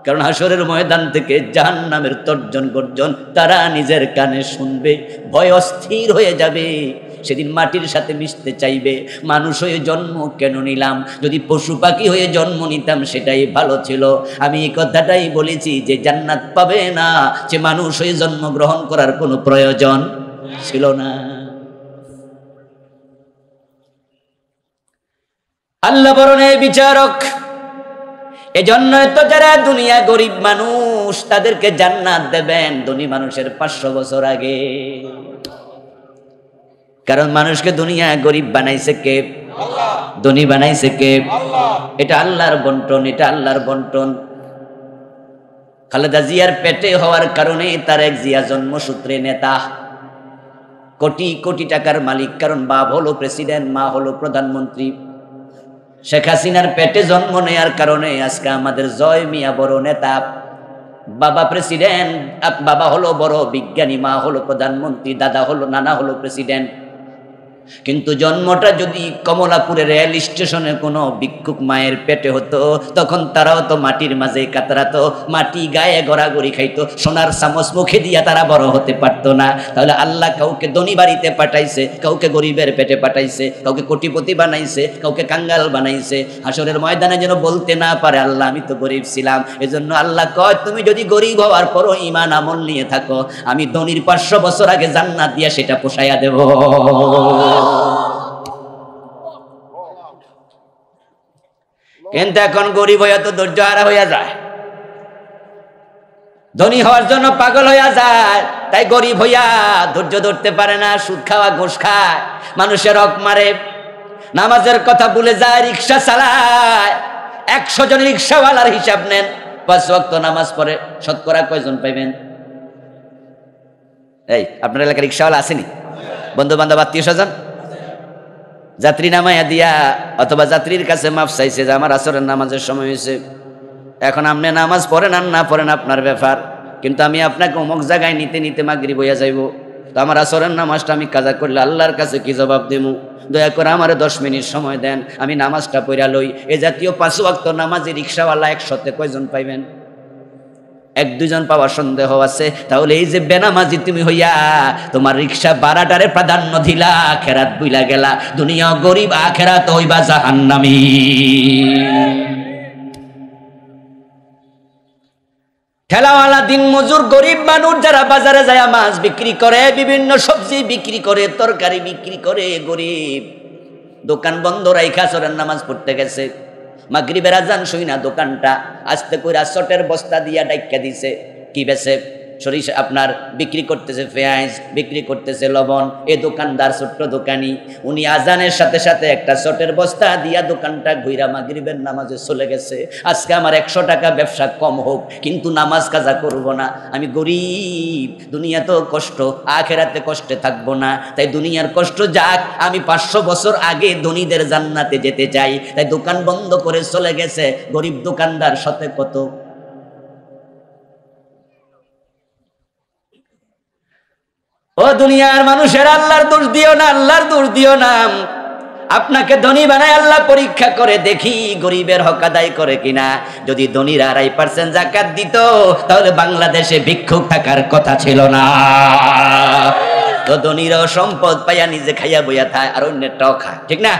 কারণ হাসরের ময়দান থেকে জাহান্নামের তর্জন গর্জন তারা নিজের কানে শুনবে, ভয় অস্থির হয়ে যাবে। সেদিন মাটির সাথে মিশতে চাইবে। মানুষ হয়ে জন্ম কেন নিলাম, যদি পশু পাখি হয়ে জন্ম নিতাম সেটাই ভালো ছিল। আমি এই কথাটাই বলেছি যে জান্নাত পাবে না, যে মানুষ হয়ে জন্মগ্রহণ করার কোনো প্রয়োজন ছিল না। আল্লাহ বরং এই বিচারক, এজন্য তো যারা দুনিয়া গরিব মানুষ তাদেরকে জান্নাত দেবেন ধনী মানুষের 500 বছর আগে। কারণ মানুষকে দুনিয়া গরিব বানাইছে কে? আল্লাহ। ধনী বানাইছে কে? আল্লাহ। এটা আল্লাহর বন্টন, এটা আল্লাহর বন্টন। খালেদা জিয়ার পেটে হওয়ার কারণে তার এক জিয়া জন্মসূত্রে নেতা, কোটি কোটি টাকার মালিক। কারণ বাপ হলো প্রেসিডেন্ট, মা হলো প্রধানমন্ত্রী। শেখ হাসিনার পেটে জন্ম নেয়ার কারণে আজকে আমাদের জয় মিয়া বড় নেতা। বাবা প্রেসিডেন্ট, বাবা হলো বড় বিজ্ঞানী, মা হলো প্রধানমন্ত্রী, দাদা হলো, নানা হলো প্রেসিডেন্ট। কিন্তু জন্মটা যদি কমলাপুরের রেল স্টেশনে কোনো ভিক্ষুক মায়ের পেটে হতো, তখন তারাও তো মাটির মাঝে কাতরাতো, মাটি গায়ে গড়াগড়ি খাইতো, সোনার চামচ মুখে দিয়া তারা বড় হতে পারতো না। তাহলে আল্লাহ কাউকে ধনী বাড়িতে পাঠাইছে, কাউকে গরিবের পেটে পাঠাইছে, কাউকে কোটিপতি বানাইছে, কাউকে কাঙ্গাল বানাইছে। হাসরের ময়দানে যেন বলতে না পারে আল্লাহ আমি তো গরিব ছিলাম। এজন্য আল্লাহ কয়, তুমি যদি গরিব হওয়ার পরও ঈমান আমল নিয়ে থাকো, আমি ধনীর 500 বছর আগে জান্নাত দিয়া সেটা পোষাইয়া দেব। কিন্তু এখন গরিব হইয়া তো ধৈর্য হারা হইয়া যায়, ধনী হওয়ার জন্য পাগল হইয়া যায়, তাই গরিব হইয়া ধৈর্য ধরতে পারে না, সুদ খাওয়া, ঘুষ খায়, মানুষের হক মারে, নামাজের কথা ভুলে যায়, রিক্সা চালায়। 100 জন রিক্সাওয়ালার হিসাব নেন, 5 ওয়াক্ত নামাজ পড়ে, শতকরা কয়জন পাইবেন? এই আপনার এলাকার রিক্সাওয়ালা আসেনি? বন্ধু বান্ধব আত্মীয় স্বজন যাত্রী নামাইয়া দিয়া অথবা যাত্রীর কাছে মাফ চাইছে যে আমার আসরের নামাজের সময় হয়েছে, এখন আপনি নামাজ পড়েন আর না পড়েন আপনার ব্যাপার, কিন্তু আমি আপনাকে অমুক জায়গায় নিতে নিতে মাগরিব হইয়া যাইব, তো আমার আসরের নামাজটা আমি কাজা করলে আল্লাহর কাছে কি জবাব দেব? দয়া করে আমার 10 মিনিট সময় দেন, আমি নামাজটা পড়া লই। এ জাতীয় 5 ওয়াক্ত নামাজে রিক্সাওয়ালা 100-তে কয়জন পাইবেন? 1-2 জন পাওয়ার সন্দেহ আছে। তাহলে এই যে বেনামাজি তুমি হইয়া তোমার রিক্সা ভাড়াটারে প্রাধান্য দিলা, আখিরাত বুইলা গেলা, দুনিয়া গরিব, আখিরাত হইবা জাহান্নামী। ঠেলাওয়ালা, দিন মজুর, গরিব মানুষ যারা বাজারে যায় মাছ বিক্রি করে, বিভিন্ন সবজি বিক্রি করে, তরকারি বিক্রি করে, গরিব দোকান বন্ধ রাইখা আসরের নামাজ পড়তে গেছে, মাগরিবের আজান শুই না, দোকানটা আস্তে কইরা চটের বস্তা দিয়া ডাইক্কা দিছে, কি বেছে? সরিষা আপনার বিক্রি করতেছে, পেঁয়াজ বিক্রি করতেছে, লবণ। এ দোকানদার ছোট্ট দোকানি, উনি আজানের সাথে সাথে একটা চটের বস্তা দিয়া দোকানটা ঘুইরা মাগরিবের নামাজে চলে গেছে। আজকে আমার 100 টাকা ব্যবসা কম হোক, কিন্তু নামাজ কাজা করব না, আমি গরিব, দুনিয়া তো কষ্ট, আখিরাতে কষ্টে থাকবো না, তাই দুনিয়ার কষ্ট যাক, আমি 500 বছর আগে ধনীদের জান্নাতে যেতে চাই। তাই দোকান বন্ধ করে চলে গেছে গরিব দোকানদার। সাথে কত ও দুনিয়ার মানুষের, আল্লাহর দোষ দিও না, আল্লাহর দোষ দিও না। আপনাকে ধনী বানায় আল্লাহ পরীক্ষা করে দেখি গরিবের হক আদায় করে কিনা। যদি ধনীরা 2.5% যাকাত দিত তাহলে বাংলাদেশে ভিক্ষুক থাকার কথা ছিল না। তো ধনীরাও সম্পদ পাইয়া নিজে খাইয়া বইয়া থায় আর অন্যটাও খায়, ঠিক না?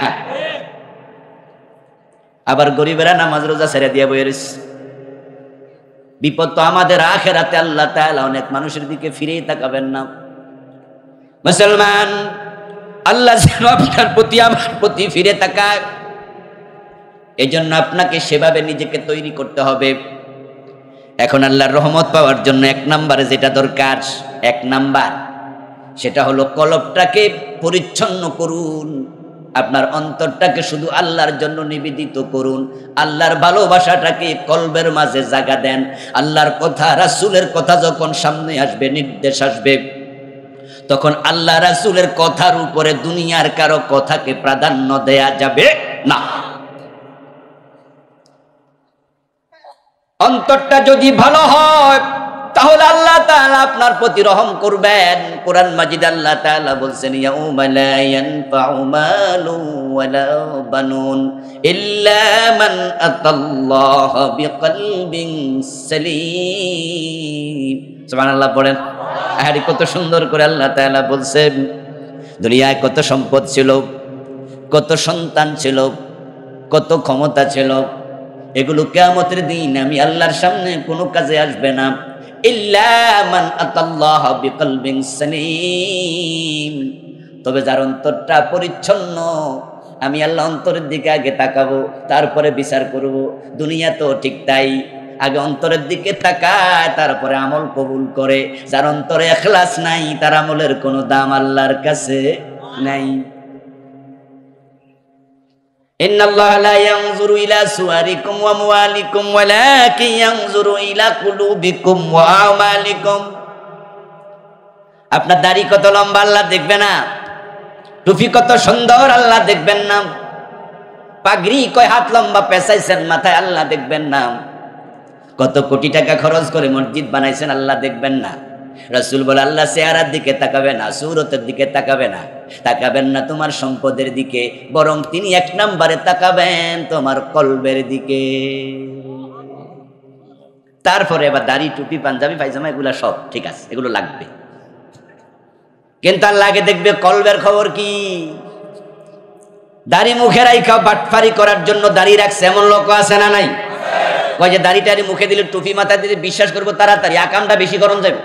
আবার গরিবেরা নামাজ রোজা ছেড়ে দিয়া বইয়া রয়েছে। বিপদ তো আমাদের আখেরাতে। আল্লাহ তাআলা অনেক মানুষের দিকে ফিরেই তাকাবেন না। মুসলমান, আল্লাহ যেন আপনার প্রতি আমার প্রতি ফিরে তাকায়, এই জন্য আপনাকে সেভাবে নিজেকে তৈরি করতে হবে। এখন আল্লাহর রহমত পাওয়ার জন্য 1 নম্বরে যেটা দরকার, 1 নাম্বার, সেটা হলো কলবটাকে পরিচ্ছন্ন করুন। আপনার অন্তরটাকে শুধু আল্লাহর জন্য নিবেদিত করুন। আল্লাহর ভালোবাসাটাকে কলবের মাঝে জায়গা দেন। আল্লাহর কথা, রাসূলের কথা যখন সামনে আসবে, নির্দেশ আসবে, তখন আল্লাহ রাসূলের কথার উপরে দুনিয়ার কারো কথাকে প্রাধান্য দেয়া যাবে না। অন্তরটা যদি ভালো হয় তাহলে আল্লাহ তাআলা আপনার প্রতি রহম করবেন। কোরআন মাজিদ আল্লাহ তাআলা বলছেন, ইয়াউমা লা ইয়ানফাউ মালুন ওয়ালা বানুন ইল্লা মান আতাল্লাহা বিকলবিন সালিম। সুবহানাল্লাহ পড়েন। আরে কত সুন্দর করে আল্লাহ তাআলা বলছেন, দুনিয়ায় কত সম্পদ ছিল, কত সন্তান ছিল, কত ক্ষমতা ছিল, এগুলো কিয়ামতের দিন আমি আল্লাহর সামনে কোনো কাজে আসবে না। ইল্লা মান আতাল্লাহা বিকলবিন সালিম, তবে যার অন্তরটা পরিচ্ছন্ন, আমি আল্লাহ অন্তরের দিকে আগে তাকাবো, তারপরে বিচার করব। দুনিয়া তো ঠিক তাই, আগে অন্তরের দিকে তাকায়, তারপরে আমল কবুল করে। যার অন্তরে ইখলাস নাই, তার আমলের কোনো দাম আল্লাহর কাছে নাই। ইন্নাল্লাহা লা ইয়ানজুরু ইলা সুওয়ারিকুম ওয়া আমওয়ালিকুম ওয়ালাকিন ইয়ানজুরু ইলা কুলুবিকুম ওয়া আমালিকুম। আপনার দাড়ি কত লম্বা আল্লাহ দেখবে না, টুপি কত সুন্দর আল্লাহ দেখবেন না, পাগড়ি কয় হাত লম্বা পেঁচাইছেন মাথায় আল্লাহ দেখবেন না, কত কোটি টাকা খরচ করে মসজিদ বানাইছেন আল্লাহ দেখবেন না। রাসূল বলে, আল্লাহ চেহারার দিকে তাকাবে না, সূরতের দিকে তাকাবে না, তাকাবেন না তোমার সম্পদের দিকে, বরং তিনি 1 নম্বরে তাকাবেন তোমার কলবের দিকে। তারপরে এবার দাড়ি, টুপি, পাঞ্জাবি, পায়জামা এগুলা সব ঠিক আছে, এগুলো লাগবে, কিন্তু আল্লাহ আগে দেখবে কলবের খবর কি। দাড়ি মুখে রাইখা বাটফারি করার জন্য দাড়ি রাখছে এমন লোক আছে না নাই? কয় যে দাড়িটারি মুখে দিলে, টুপি মাথায় দিলে বিশ্বাস করবো তাড়াতাড়ি, আকামটা বেশি গরম যাবে।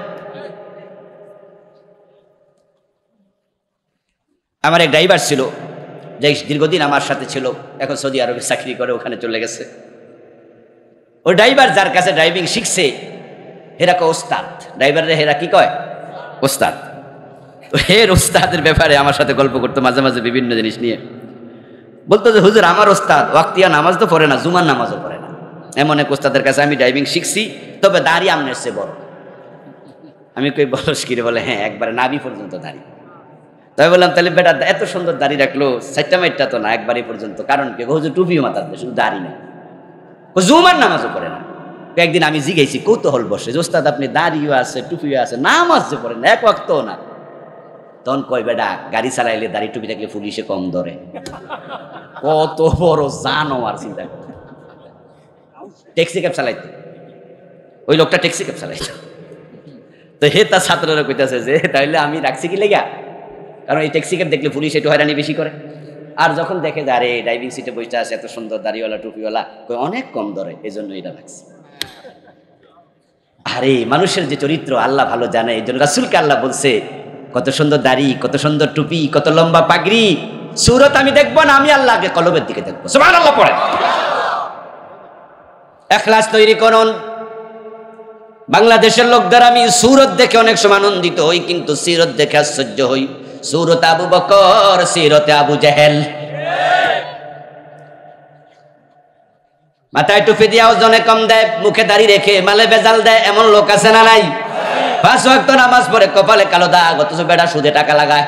আমার এক ড্রাইভার ছিল, যে দীর্ঘদিন আমার সাথে ছিল, এখন সৌদি আরবে চাকরি করে, ওখানে চলে গেছে। ওই ড্রাইভার যার কাছে ড্রাইভিং শিখছে, হেরা কয় ওস্তাদ। ড্রাইভাররা হেরা কি কয়? ওস্তাদ। তো হের ওস্তাদের ব্যাপারে আমার সাথে গল্প করতো মাঝে মাঝে বিভিন্ন জিনিস নিয়ে। বলতো যে হুজুর, আমার ওস্তাদ ওয়াক্তিয়া নামাজ তো পড়ে না, জুমার নামাজও পড়ে না। এমন এক ওস্তাদের কাছে আমি ড্রাইভিং শিখছি, তবে দাড়ি আমনের চেয়ে বড়। আমি কই বলস কি রে? বলে হ্যাঁ, একবারে নাভি পর্যন্ত দাড়ি। তাই বললাম, তাহলে বেটা এত সুন্দর দাড়ি রাখলো, 4টা মাইটটা তো না, একবারই পর্যন্ত। কারণ কি? হুজুর টুপিও মাথার দেয়, শুধু দাড়ি না, ও জুমার নামাজও পড়ে না। একদিন আমি জিজ্ঞেসি, কৌতূহল বসে, ওস্তাদ আপনি দাড়িও আছে, টুপিও আছে, নামাজ যে পড়েন না, এক ওয়াক্তও না। তখন কয়, বেটা গাড়ি চালাইলে দাড়ি টুপি থাকলে পুলিশে কম ধরে। কত বড় জানোয়ার! চিন্তা করে, ট্যাক্সি ক্যাব চালাইতো, ওই লোকটা ট্যাক্সি ক্যাব চালাইতো। তো হে তার ছাত্ররা কইতাছে যে তাইলে আমি রাখছি কি লেগা, কারণ এই ট্যাক্সি ক্যাব দেখলে পুলিশ একটু হয়রানি বেশি করে। আর যখন দেখে যে আরে ড্রাইভিং সিটে বসে আছে এত সুন্দর দাড়িওয়ালা, টুপিওয়ালা, অনেক কম ধরে, এই জন্য এটা রাখছে। আরে মানুষের যে চরিত্র আল্লাহ ভালো জানে, এই জন্য রাসূলকে আল্লাহ বলছে, কত সুন্দর দাড়ি, কত সুন্দর টুপি, কত লম্বা পাগড়ি, সূরত আমি দেখবো না, আমি আল্লাহকে কলবের দিকে দেখবো। সুবহানাল্লাহ পড়েন। ইখলাস তৈরি করুন। বাংলাদেশের লোকদের আমি সূরত দেখে অনেক সময় আনন্দিত হই, কিন্তু সিরত দেখে আশ্চর্য হই। সূরত আবু বকর, সিরতে আবু জেহেল। মাথায় টুপি দিয়ে ওজনে কম দেয়, মুখে দাড়ি রেখে মালে ভেজাল দেয়, এমন লোক আছে না নাই? 5 ওয়াক্ত নামাজ পড়ে, কপালে কালো দাগ, অথচ বেটা সুদে টাকা লাগায়।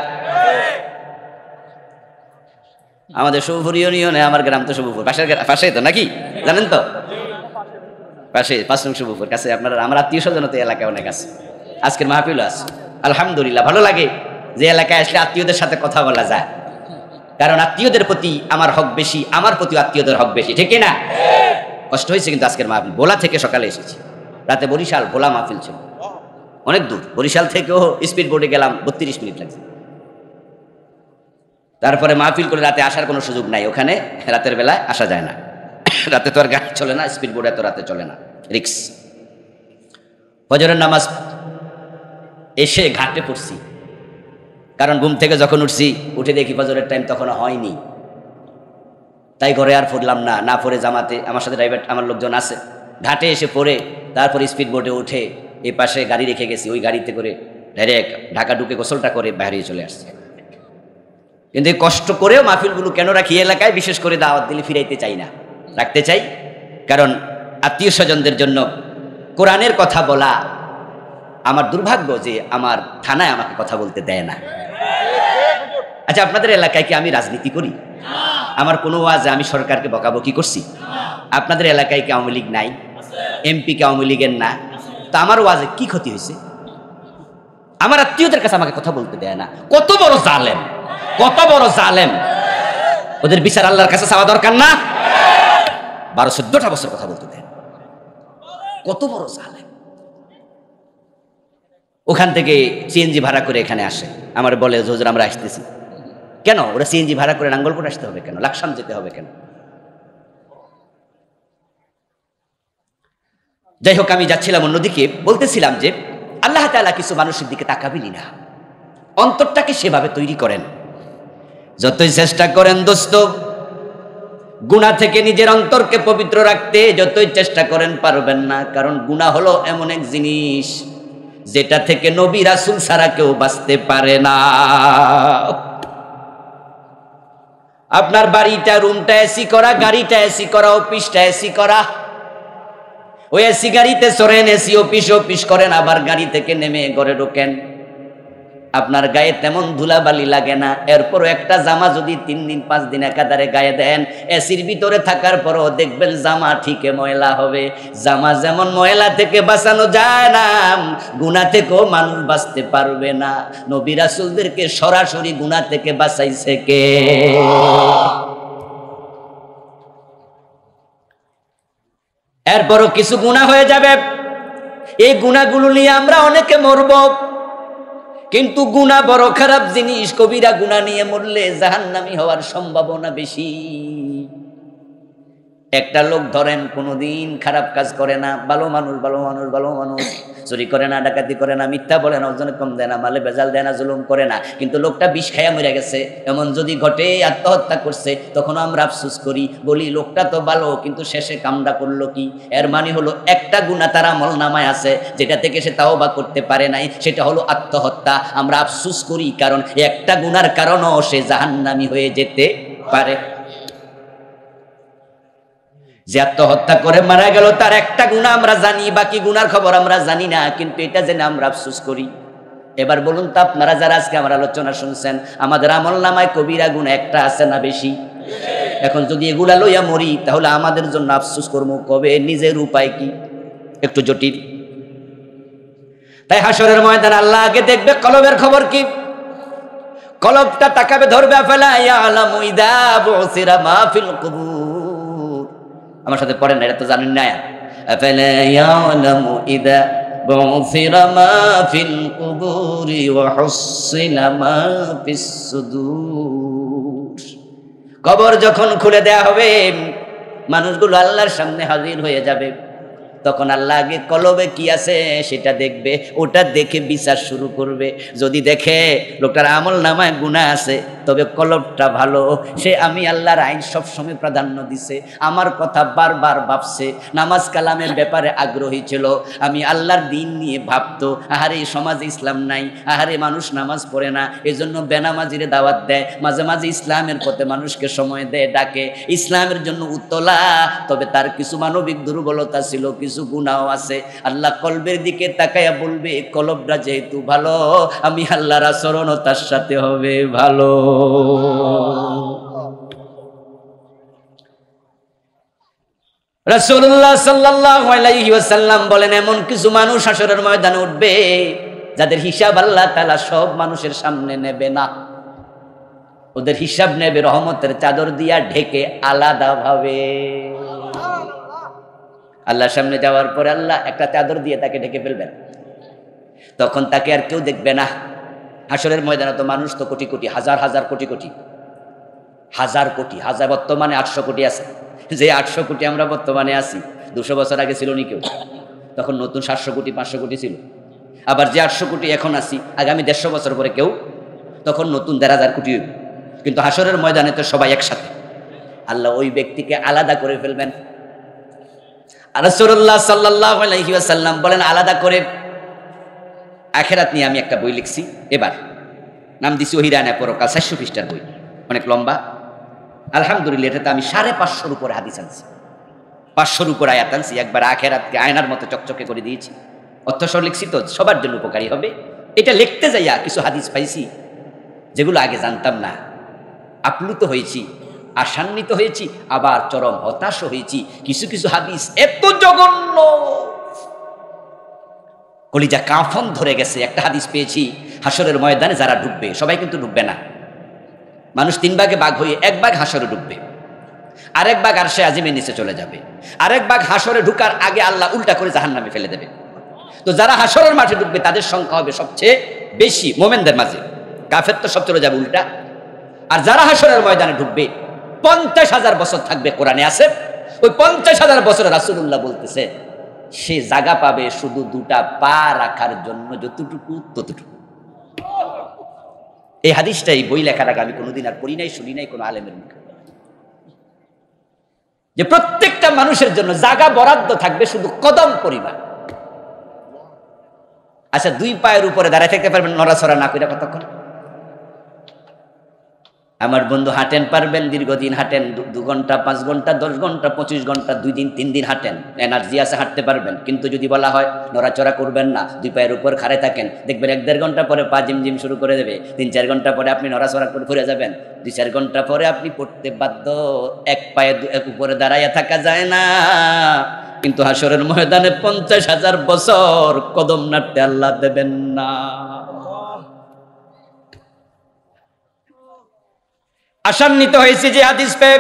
আমাদের শুভপুর ইউনিয়নে, আমার গ্রাম তো শুভপুর পাশে তো নাকি, জানেন তো? পাশে 5 নং শুভপুর কাছে আপনারা, আমার আত্মীয় স্বজন তো এলাকায় অনেক আছে। আজকের মাহফিল আছে। আলহামদুলিল্লাহ, ভালো লাগে যে এলাকায় আসলে আত্মীয়দের সাথে কথা বলা যায়, কারণ আত্মীয়দের প্রতি আমার হক বেশি, আমার প্রতি আত্মীয়দের হক বেশি, ঠিক না? কষ্ট হয়েছে কিন্তু আজকের মাহফিল, ভোলা থেকে সকালে এসেছি, রাতে বরিশাল ভোলা মাহফিল ছিল, অনেক দূর, বরিশাল থেকেও স্পিড বোটে গেলাম 32 মিনিট লাগছে। তারপরে মাহফিল করে রাতে আসার কোনো সুযোগ নাই, ওখানে রাতের বেলায় আসা যায় না, রাতে তো আর গাড়ি চলে না, স্পিড বোট এত রাতে চলে না, রিক্স। ফজরের নামাজ এসে ঘাটে পড়ছি, কারণ ঘুম থেকে যখন উঠছি উঠে দেখি ফজরের টাইম তখনও হয়নি, তাই ঘরে আর পড়লাম না, না পড়ে জামাতে আমার সাথে ড্রাইভার আমার লোকজন আছে, ঘাটে এসে পড়ে তারপরে স্পিড বোটে উঠে এই পাশে গাড়ি রেখে গেছি, ওই গাড়িতে করে ডাইরেক্ট ঢাকা ঢুকে গোসলটা করে বাইরে চলে আসছে। কিন্তু এই কষ্ট করেও মাহফিলগুলো কেন রাখি এলাকায়, বিশেষ করে দাওয়াত দিলে ফিরাইতে চাই না, রাখতে চাই, কারণ আত্মীয় স্বজনদের জন্য কোরআনের কথা বলা। আমার দুর্ভাগ্য যে আমার থানায় আমাকে কথা বলতে দেয় না। আচ্ছা, আপনাদের এলাকায় কি আমি রাজনীতি করি? আমার কোনো ওয়াজে আমি সরকারকে বকাবকি করছি? আপনাদের এলাকায় কি আওয়ামী লীগ নাই? এমপি কি আওয়ামী লীগের না? তা আমার ওয়াজে কি ক্ষতি হয়েছে? আমার আত্মীয়দের কাছে আমাকে কথা বলতে দেয় না। কত বড় জালেম, কত বড় জালেম! ওদের বিচার আল্লাহর কাছে চাওয়া দরকার না? 12-14টা বছর কথা বলতে দেয়, কত বড় জালেম! ওখান থেকে সিএনজি ভাড়া করে এখানে আসে, আমার বলে হুজুর আমরা আসতেছি। কেন ওরা সিএনজি ভাড়া করে নাঙ্গলকোট আসতে হবে কেন? লাকসাম যেতে হবে কেন? যাই হোক, আমি যাচ্ছিলাম অন্যদিকে, বলতেছিলাম যে আল্লাহ তাআলা কিছু মানুষের দিকে তাকাবেনই না, অন্তরটাকে সেভাবে তৈরি করেন। যতই চেষ্টা করেন দোস্ত গুনাহ থেকে নিজের অন্তরকে পবিত্র রাখতে, যতই চেষ্টা করেন পারবেন না, কারণ গুনাহ হলো এমন এক জিনিস যেটা থেকে নবী রাসূল ছাড়া কেউ বাঁচতে পারে না। আপনার বাড়িটা, রুমটা এসি করা, গাড়িটা এসি করা, অফিসটা এসি করা, ওই এসি গাড়িতে চড়েন, এসি অফিস করেন, আবার গাড়ি থেকে নেমে ঘরে ঢোকেন, আপনার গায়ে তেমন ধুলাবালি লাগে না। এরপরও একটা জামা যদি 3 দিন 5 দিন একাধারে গায়ে দেন, এসির ভিতরে থাকার পরও দেখবেন জামা ঠিকই ময়লা হবে। জামা যেমন ময়লা থেকে বাঁচানো যায় না, গুনাহ থেকেও মানুষ বাঁচতে পারবে না। নবী রাসূলদেরকে সরাসরি গুনাহ থেকে বাঁচাইছে কে? এরপরও কিছু গুনাহ হয়ে যাবে, এই গুনাহগুলো নিয়ে আমরা অনেকে মরব, কিন্তু গুনাহ বড় খারাপ জিনিস। কবিরা গুনাহ নিয়ে মরলে জাহান্নামী হওয়ার সম্ভাবনা বেশি। একটা লোক ধরেন কোনোদিন খারাপ কাজ করে না, ভালো মানুষ, চুরি করে না, ডাকাতি করে না, মিথ্যা বলে না, ওজনে কম দেয় না, মালে ভেজাল দেয় না, জুলুম করে না, কিন্তু লোকটা বিষ খাইয়া মরে গেছে, এমন যদি ঘটে, আত্মহত্যা করছে, তখন আমরা আফসোস করি, বলি লোকটা তো ভালো, কিন্তু শেষে কামটা করলো কি? এর মানে হলো একটা গুনাহ তার আমলনামায় আছে, যেটা থেকে সে তাওবা করতে পারে নাই, সেটা হলো আত্মহত্যা। আমরা আফসোস করি, কারণ একটা গুনার কারণও সে জাহান্নামী হয়ে যেতে পারে। যে আত্মহত্যা করে মারা গেল, তার একটা গুনাহ আমরা জানি, বাকি গুনার খবর আমরা জানি না, কিন্তু এটা জেনে আমরা আফসোস করি। এবার বলুন তো, আপনারা যারা আজকে আমার আলোচনা শুনছেন, আমাদের আমলনামায় কবিরা গুনাহ একটা আছে না বেশি? এখন যদি এগুলা লইয়া মরি, তাহলে আমাদের জন্য আফসোস করবো কবে? নিজের উপায় কি? একটু জটিল। তাই হাসরের ময়দানে আল্লাহ আগে দেখবে কলবের খবর কি। কলবটা তাকাবে, ধরবে, আফালা ইয়ালামু ইযা বুসিরা মা ফিল কুবুর। আমার সাথে পড়েন না, এটা তো জানেন না। আফালা ইয়ালামু ইযা বুসিরা মা ফিল কুবুরি ওয়া হুসিলা মা ফিস সুদূর। কবর যখন খুলে দেয়া হবে, মানুষগুলো আল্লাহর সামনে হাজির হয়ে যাবে, তখন আল্লাহ আগে কলবে কি আছে সেটা দেখবে, ওটা দেখে বিচার শুরু করবে। যদি দেখে লোকটার আমল নামায় গুনাহ আছে, তবে কলবটা ভালো, সে আমি আল্লাহর আইন সবসময় প্রাধান্য দিছে, আমার কথা বারবার ভাবছে, নামাজ কালামের ব্যাপারে আগ্রহী ছিল, আমি আল্লাহর দিন নিয়ে ভাবতো, আহারে সমাজে ইসলাম নাই, আহারে মানুষ নামাজ পড়ে না, এজন্য বেনামাজিরে দাওয়াত দেয়, মাঝে মাঝে ইসলামের পথে মানুষকে সময় দেয়, ডাকে, ইসলামের জন্য উত্তলা, তবে তার কিছু মানবিক দুর্বলতা ছিল, কিছু গুনাহ আছে। আল্লাহ কলবের দিকে তাকায়া বলবে, কলবটা যেহেতু ভালো, আমি আল্লাহর আচরণ তার সাথে হবে ভালো। রাসূলুল্লাহ সাল্লাল্লাহু আলাইহি ওয়াসাল্লাম বলেন, এমন কিছু মানুষ হাসরের ময়দানে উঠবে, যাদের হিসাব আল্লাহ তাআলা সব মানুষের সামনে নেবে না, ওদের হিসাব নেবে রহমতের চাদর দিয়া ঢেকে আলাদাভাবে। আল্লাহর সামনে যাওয়ার পরে আল্লাহ একটা চাদর দিয়ে তাকে ঢেকে ফেলবেন, তখন তাকে আর কেউ দেখবে না। হাসরের ময়দানে তো মানুষ তো কোটি কোটি, হাজার হাজার কোটি কোটি, হাজার কোটি, হাজার, বর্তমানে 800 কোটি আছে। যে 800 কোটি আমরা বর্তমানে আছি, 200 বছর আগে ছিল নি কেউ, তখন নতুন 700 কোটি 500 কোটি ছিল। আবার যে 800 কোটি এখন আছি, আগামী 150 বছর পরে কেউ, তখন নতুন 1000 কোটি হইব। কিন্তু হাসরের ময়দানে তো সবাই একসাথে, আল্লাহ ওই ব্যক্তিকে আলাদা করে ফেলবেন। রাসূলুল্লাহ সাল্লাল্লাহু আলাইহি ওয়াসাল্লাম বলেন, আলাদা করে আখিরাত নিয়ে আমি একটা বই লিখছি, এবার নাম দিছি ওহিরানা পরকাল, 400 পৃষ্ঠার বই, অনেক লম্বা। আলহামদুলিল্লাহ, এটাতে আমি 550 উপরে হাদিস আনছি, 500 উপর আয়াত আনছি। একবার আখিরাতকে আয়নার মতো চকচকে করে দিয়েছি। অর্থসহ লিখছি তো সবার জন্য উপকারী হবে। এটা লিখতে যাইয়া কিছু হাদিস পাইছি যেগুলো আগে জানতাম না, আপ্লুত হয়েছি, আশান্বিত হয়েছি, আবার চরম হতাশ হয়েছি। কিছু কিছু হাদিস এত জঘন্য, কলিজা কাফন ধরে গেছে। একটা হাদিস পেয়েছি, হাসরের ময়দানে যারা ঢুকবে, সবাই কিন্তু ঢুকবে না, মানুষ 3 ভাগে ভাগ হয়ে 1 ভাগ হাসরে ঢুকবে, আরেক ভাগ আরশে আজিমের নিচে চলে যাবে, আরেক ভাগ হাসরে ঢুকার আগে আল্লাহ উল্টা করে জাহান্নামে ফেলে দেবে। তো যারা হাসরের মাঠে ঢুকবে তাদের সংখ্যা হবে সবচেয়ে বেশি মোমেনদের মাঝে, কাফের তো সব চলে যাবে উল্টা। আর যারা হাসরের ময়দানে ঢুকবে 50,000 বছর থাকবে, কোরআনে আছে। ওই 50,000 বছরে রাসূলুল্লাহ বলতেছে সে জায়গা পাবে শুধু 2টা পা রাখার জন্য, যতটুকু ততটুকু। এই হাদিসটাই বই লেখার আগে আমি কোনোদিন আর পড়ি নাই, শুনি নাই কোনো আলেমের মুখে, যে প্রত্যেকটা মানুষের জন্য জায়গা বরাদ্দ থাকবে শুধু কদম পরিমাণ। আচ্ছা, 2 পায়ের উপরে দাঁড়ায় থাকতে পারবেন নড়াচড়া না করে কতক্ষণ? আমার বন্ধু হাঁটেন, পারবেন দীর্ঘদিন হাঁটেন, 2 ঘন্টা 5 ঘন্টা 10 ঘন্টা 25 ঘন্টা 2 দিন 3 দিন হাঁটেন, এনার্জি আছে, হাঁটতে পারবেন। কিন্তু যদি বলা হয় নড়াচড়া করবেন না, 2 পায়ের উপর খাড়ে থাকেন, দেখবেন 1-1.5 ঘন্টা পরে পা জিম শুরু করে দেবে, 3-4 ঘন্টা পরে আপনি নড়াচড়া করে ঘুরে যাবেন, 2-4 ঘন্টা পরে আপনি পড়তে বাধ্য। 1 পায়ে উপরে দাঁড়াইয়া থাকা যায় না। কিন্তু হাসরের ময়দানে 50,000 বছর কদম নাড়তে আল্লাহ দেবেন না। আশান্বিত হয়েছে যে হাদিস পেয়ে।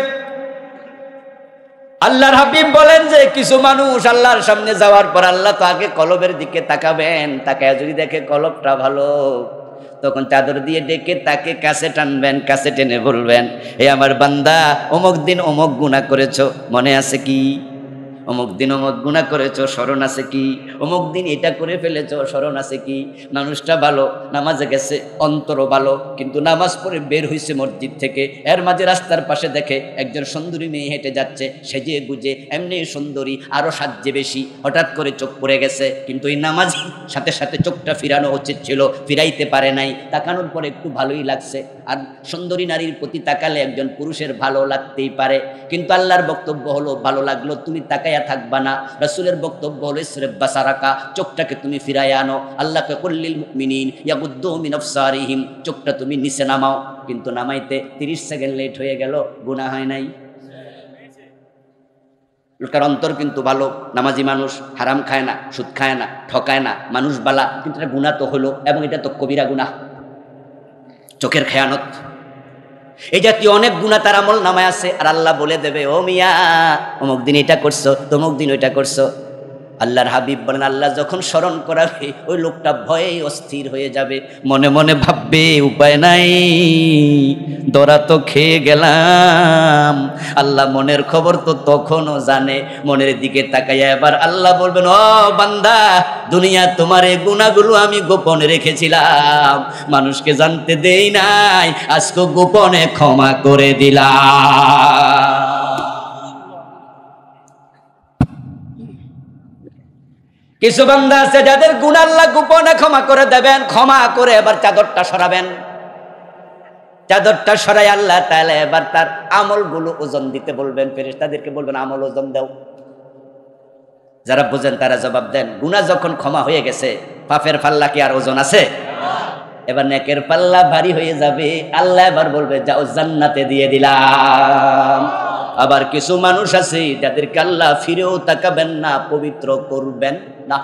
আল্লাহর হাবিব বলেন যে কিছু মানুষ আল্লাহর সামনে যাওয়ার পর আল্লাহ তো আগে কলবের দিকে তাকাবেন, তাকায় যদি দেখে কলবটা ভালো, তখন চাদর দিয়ে ডেকে তাকে কাছে টানবেন, কাছে টেনে বলবেন, হে আমার বান্দা, অমুক দিন অমুক গুনাহ করেছো, মনে আছে কি? অমুক দিন অমুক গুনাহ করেছো, স্মরণ আছে কি? অমুক দিন এটা করে ফেলেছো, স্মরণ আছে কি? মানুষটা ভালো, নামাজে গেছে, অন্তরও ভালো, কিন্তু নামাজ পড়ে বের হয়েছে মসজিদ থেকে, এর মাঝে রাস্তার পাশে দেখে একজন সুন্দরী মেয়ে হেঁটে যাচ্ছে, সেজে গুজে, এমনি সুন্দরী, আরো সাজে বেশি, হঠাৎ করে চোখ পড়ে গেছে। কিন্তু এই নামাজ সাথে সাথে চোখটা ফিরানো উচিত ছিল, ফিরাইতে পারে নাই। তাকানোর পরে একটু ভালোই লাগছে। আর সুন্দরী নারীর প্রতি তাকালে একজন পুরুষের ভালো লাগতেই পারে, কিন্তু আল্লাহর বক্তব্য হলো ভালো লাগলো তুমি তাকাইয়া থাকবা না। রাসূলের বক্তব্য হলো ইসরিফ বাসারাকা, চোখটাকে তুমি ফিরাইয়া আনো। আল্লাহকে কুল্লিল মুমিনিন ইয়াগুদ্দু মিন আবসারিহিম, চোখটা তুমি নিচে নামাও। কিন্তু নামাইতে 30 সেকেন্ড লেট হয়ে গেল, গুনাহ হয় নাই? লোকটার অন্তর কিন্তু ভালো, নামাজি মানুষ, হারাম খায় না, সুদ খায় না, ঠকায় না, মানুষ বালা, কিন্তু এটা গুনাহ তো হলো, এবং এটা তো কবিরা গুনাহ, চোখের খেয়ানত। এই জাতীয় অনেক গুনাহ তার আমল নামায় আছে। আর আল্লাহ বলে দেবে, ও মিয়া, অমুক দিন এটা করছো, তমুক দিন ওইটা করছো। আল্লাহর হাবিব বলেন, আল্লাহ যখন স্মরণ করাবে ওই লোকটা ভয়ে অস্থির হয়ে যাবে, মনে মনে ভাববে উপায় নাই, ধরা তো খেয়ে গেলাম। আল্লাহ মনের খবর তো তখনও জানে। মনের দিকে তাকাইয়া এবার আল্লাহ বলবেন, ও বান্দা, দুনিয়া তোমার এই গুনাহগুলো আমি গোপনে রেখেছিলাম, মানুষকে জানতে দেই নাই, আজকে গোপনে ক্ষমা করে দিলাম। কিছু বান্দা আছে যাদের গুনাহ আল্লাহ গোপনে ক্ষমা করে দেবেন, ক্ষমা করে এবার চাদরটা সরাবেন। চাদরটা সরাই আল্লাহ তাআলা এবার তার আমলগুলো ওজন দিতে বলবেন, ফেরেশতাদেরকে বলবেন আমল ওজন দাও। যারা বুঝেন তারা জবাব দেন, গুনাহ যখন ক্ষমা হয়ে গেছে, পাপের পাল্লা কি আর ওজন আছে? এবার নেকের পাল্লা ভারী হয়ে যাবে। আল্লাহ এবার বলবে, যাও জান্নাতে দিয়ে দিলাম। আবার কিছু মানুষ আছে যাদেরকে আল্লাহ ফিরেও তাকাবেন না, পবিত্র করবেন না।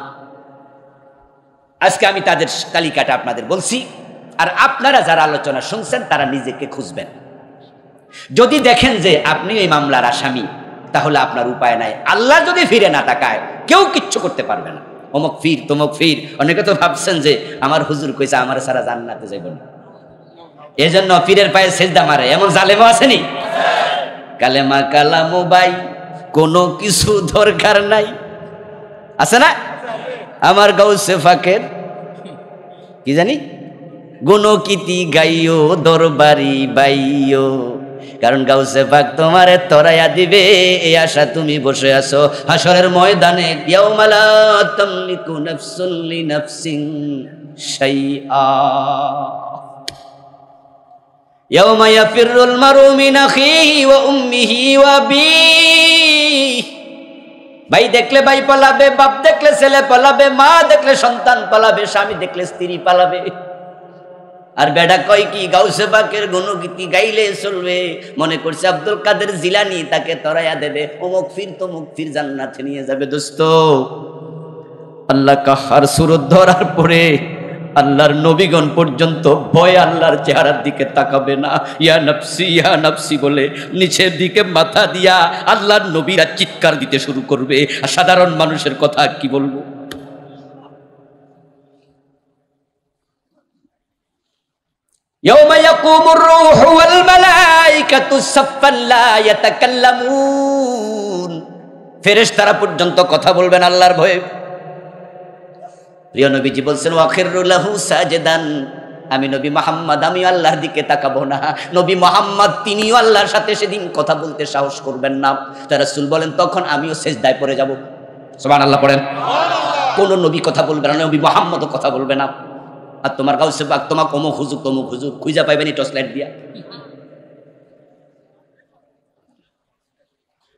আজকে আমি তাদের তালিকাটা আপনাদের বলছি, আর আপনারা যারা আলোচনা শুনছেন তারা নিজেকে খুঁজবেন। যদি দেখেন যে আপনি এই মামলার আসামি, তাহলে আপনার উপায় নাই। আল্লাহ যদি ফিরে না তাকায় কেউ কিচ্ছু করতে পারবে না। অমুক ফির তমুক ফির, অনেকে তো ভাবছেন যে আমার হুজুর কইছে আমার সারা জান্নাতে যাইব না, এজন্য পীরের পায়ে সেজদা মারে, এমন জালেমও আসেনি? কালেমা কালামু বাই কোনো কিছু দরকার নাই, আছে না? আমার গাউসে ফাকের কি জানি গুণকীতি গাইও দরবারি বাইও, কারণ গাউসে পাক তোমারে তরাইয়া দিবে এই আশা তুমি বসে আছো হাসরের ময়দানে। ইয়াউমা লা তামলিকু নাফসুন লিনাফসিন শাইআ, ইয়াউমা ইয়াফিরুল মারউ মিন আখিহি ওয়া উম্মিহি ওয়া আবিহি। ভাই দেখলে ভাই পালাবে, বাপ দেখলে ছেলে পালাবে, মা দেখলে সন্তান পালাবে, স্বামী দেখলে স্ত্রী পালাবে। আর বেড়া কয় কি গাউসে পাকের গুণগীতি গাইলে চলবে, মনে করছে আব্দুল কাদের জিলানী তাকে তরাইয়া দেবে, অমুক ফির তমুক ফির জান্নাতে নিয়ে যাবে। দোস্ত, আল্লাহ কাহার সুরত ধরার পরে আল্লাহর নবীগণ পর্যন্ত ভয় আল্লাহর চেহারার দিকে তাকাবে না। ইয়া নফসি বলে নিচের দিকে মাথা দিয়া আল্লাহর নবীরা চিৎকার দিতে শুরু করবে। আর সাধারণ মানুষের কথা কি বলবো? ইয়াউমা ইয়াকুমুর রূহু ওয়াল মালাইকাতু সাফফান লা ইয়াতাকাল্লামুন, ফেরেশতারা পর্যন্ত কথা বলবেন আল্লাহর ভয়ে। প্রিয় নবীজি বলছেন ওয়াখিরু লাহু সাজদান, আমি নবী মুহাম্মদ আমি আল্লাহর দিকে তাকাবো না। নবী মুহাম্মদ তিনিও আল্লাহর সাথে সেদিন কথা বলতে সাহস করবেন না। তার রাসূল বলেন তখন আমিও সিজদায় পড়ে যাব। সুবহানাল্লাহ পড়েন। কোন নবী কথা বলবে না, নবী মুহাম্মদও কথা বলবে না। আর তোমার গাউসে পাক তোমার অমুক হুজুর তমুক হুজুর খুঁজা পাইবেন টর্চ লাইট দিয়া।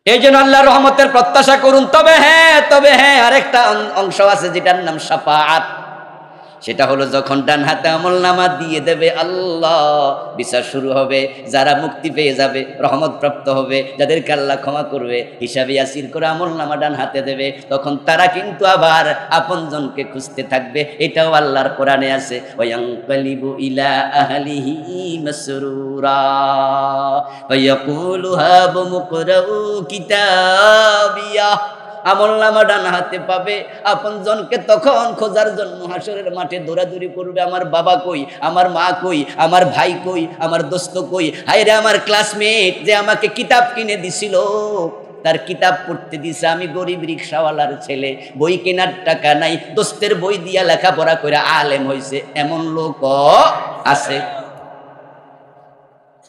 এই জন্য আল্লাহর রহমতের প্রত্যাশা করুন। তবে হ্যাঁ আরেকটা অংশ আছে যেটার নাম শাফাআত। সেটা হলো যখন ডান হাতে আমলনামা দিয়ে দেবে আল্লাহ, বিচার শুরু হবে। যারা মুক্তি পেয়ে যাবে, রহমত প্রাপ্ত হবে, যাদেরকে আল্লাহ ক্ষমা করবে, হিসাবে ইয়াসির করে আমলনামা ডান হাতে দেবে, তখন তারা কিন্তু আবার আপনজনকে খুঁজতে থাকবে। এটাও আল্লাহর কোরআনে আছে, ওয়ায়ানকালিবু ইলা আহলিহি মাসরুরা ওয়া ইয়াকুলু হাবু মুকরাউ কিতাবিয়া। আমলনামা ডান হাতে পাবে, আপনজনকে তখন খোঁজার জন্য হাসরের মাঠে দৌড়াদৌড়ি করবে। আমার বাবা কই, আমার মা কই, আমার ভাই কই, আমার দোস্ত কই, হায়রে আমার ক্লাসমেট যে আমাকে কিতাব কিনে দিছিল, তার কিতাব পড়তে দিছে। আমি গরিব রিকশাওয়ালার ছেলে, বই কেনার টাকা নাই, দোস্তের বই দিয়া লেখাপড়া করে আলেম হইছে, এমন লোক আছে।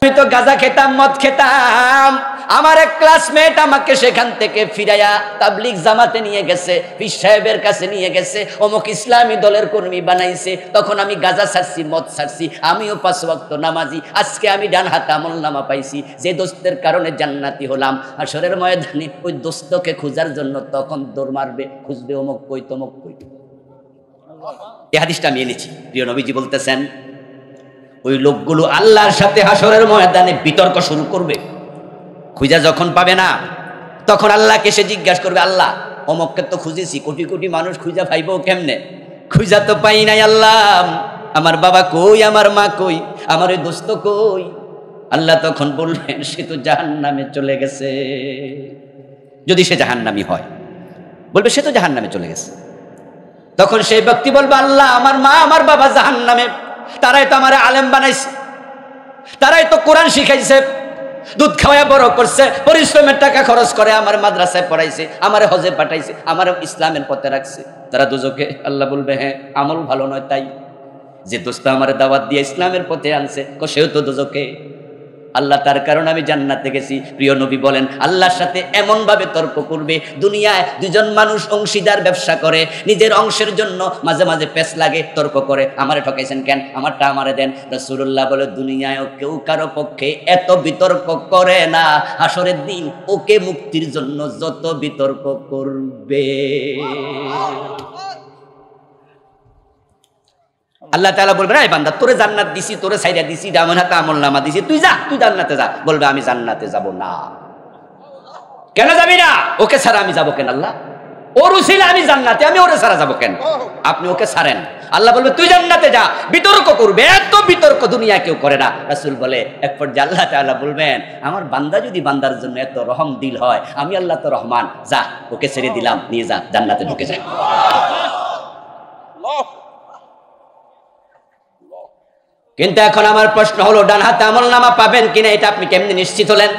আমি তো গাঁজা খেতাম, মদ খেতাম, আমার এক ক্লাসমেট আমাকে সেখান থেকে ফিরাইয়া তাবলিগ জামাতে নিয়ে গেছে, পীর সাহেবের কাছে নিয়ে গেছে, অমুক ইসলামী দলের কর্মী বানাইছে। তখন আমি গাঁজা ছাড়ছি, মদ ছাড়ছি, আমিও 5 ওয়াক্ত নামাজি। আজকে আমি ডান হাতে আমলনামা পাইছি, যে দোস্তের কারণে জান্নাতি হলাম। হাসরের ময়দানে ওই দোস্তকে খোঁজার জন্য তখন দৌড় মারবে, খুঁজবে অমুক কই তমুক কই। এই হাদিসটা আমি এনেছি। প্রিয় নবীজি বলতেছেন ওই লোকগুলো আল্লাহর সাথে হাসরের ময়দানে বিতর্ক শুরু করবে। খুঁজা যখন পাবে না, তখন আল্লাহকে সে জিজ্ঞাসা করবে, আল্লাহ অমুককে তো খুঁজেছি, কোটি কোটি মানুষ খুঁজা পাইব কেমনে, খুঁজা তো পাই নাই। আল্লাহ আমার বাবা কই, আমার মা কই, আমার ওই দোস্ত কই? আল্লাহ তখন বলবেন সে তো জাহান্নামে চলে গেছে। যদি সে জাহান্নামী হয়, বলবে সে তো জাহান্নামে চলে গেছে। তখন সেই ব্যক্তি বলবে, আল্লাহ আমার মা আমার বাবা জাহান্নামে, তারাই তো আমার আলেম বানাইছে, তারাই তো কোরআন শিখাইছে, দুধ খাওয়া বড় করছে, পরিশ্রমের টাকা খরচ করে আমার মাদ্রাসায় পড়াইছে, আমার হজে পাঠাইছে, আমার ইসলামের পথে রাখছে, তারা দুজকে। আল্লাহ বলবে হ্যাঁ, আমল ভালো নয় তাই। যে দোস্ত আমার দাওয়াত দিয়ে ইসলামের পথে আনছে, সেও তো দুজকে। আল্লাহ তার কারণে আমি জান্নাতে গেছি। প্রিয় নবী বলেন আল্লাহর সাথে এমন ভাবে তর্ক করবে। দুনিয়ায় দুজন মানুষ অংশীদার ব্যবসা করে, নিজের অংশের জন্য মাঝে মাঝে পেছ লাগে, তর্ক করে, আমারে ঠকাইছেন কেন, আমারটা আমারে দেন। রাসূলুল্লাহ বলে দুনিয়ায় কেউ কারো পক্ষে এত বিতর্ক করে না, হাসরের দিন ওকে মুক্তির জন্য যত বিতর্ক করবে। আল্লাহ তাআলা বলবেন, এই বান্দা তোরে জান্নাত দিছি, তোরে ছাইরা দিছি, আমার হাতে আমলনামা দিছি, তুই যা, তুই জান্নাতে যা। বলবে আমি জান্নাতে যাব না। কেন যাবি না? ওকে ছাড়া আমি যাব কেন? আল্লাহ ওর উসিলে আমি জান্নাতে, আমি ওরে ছাড়া যাবো কেন? আপনি ওকে ছাড়েন, আল্লাহ বলবে তুই জান্নাতে যা। বিতর্ক করবে, এত বিতর্ক দুনিয়া কেউ করে না। রাসূল বলে এক পর্যায়ে আল্লাহ তাআলা বলবেন আমার বান্দা যদি বান্দার জন্য এত রহম দিল হয়, আমি আল্লাহ তো রহমান, যা ওকে ছেড়ে দিলাম, নিয়ে যা, জান্নাতে ঢুকে যায়। কিন্তু এখন আমার প্রশ্ন হলো, ডান হাতে আমলনামা পাবেন কিনা এটা আপনি কেমনে নিশ্চিত হলেন?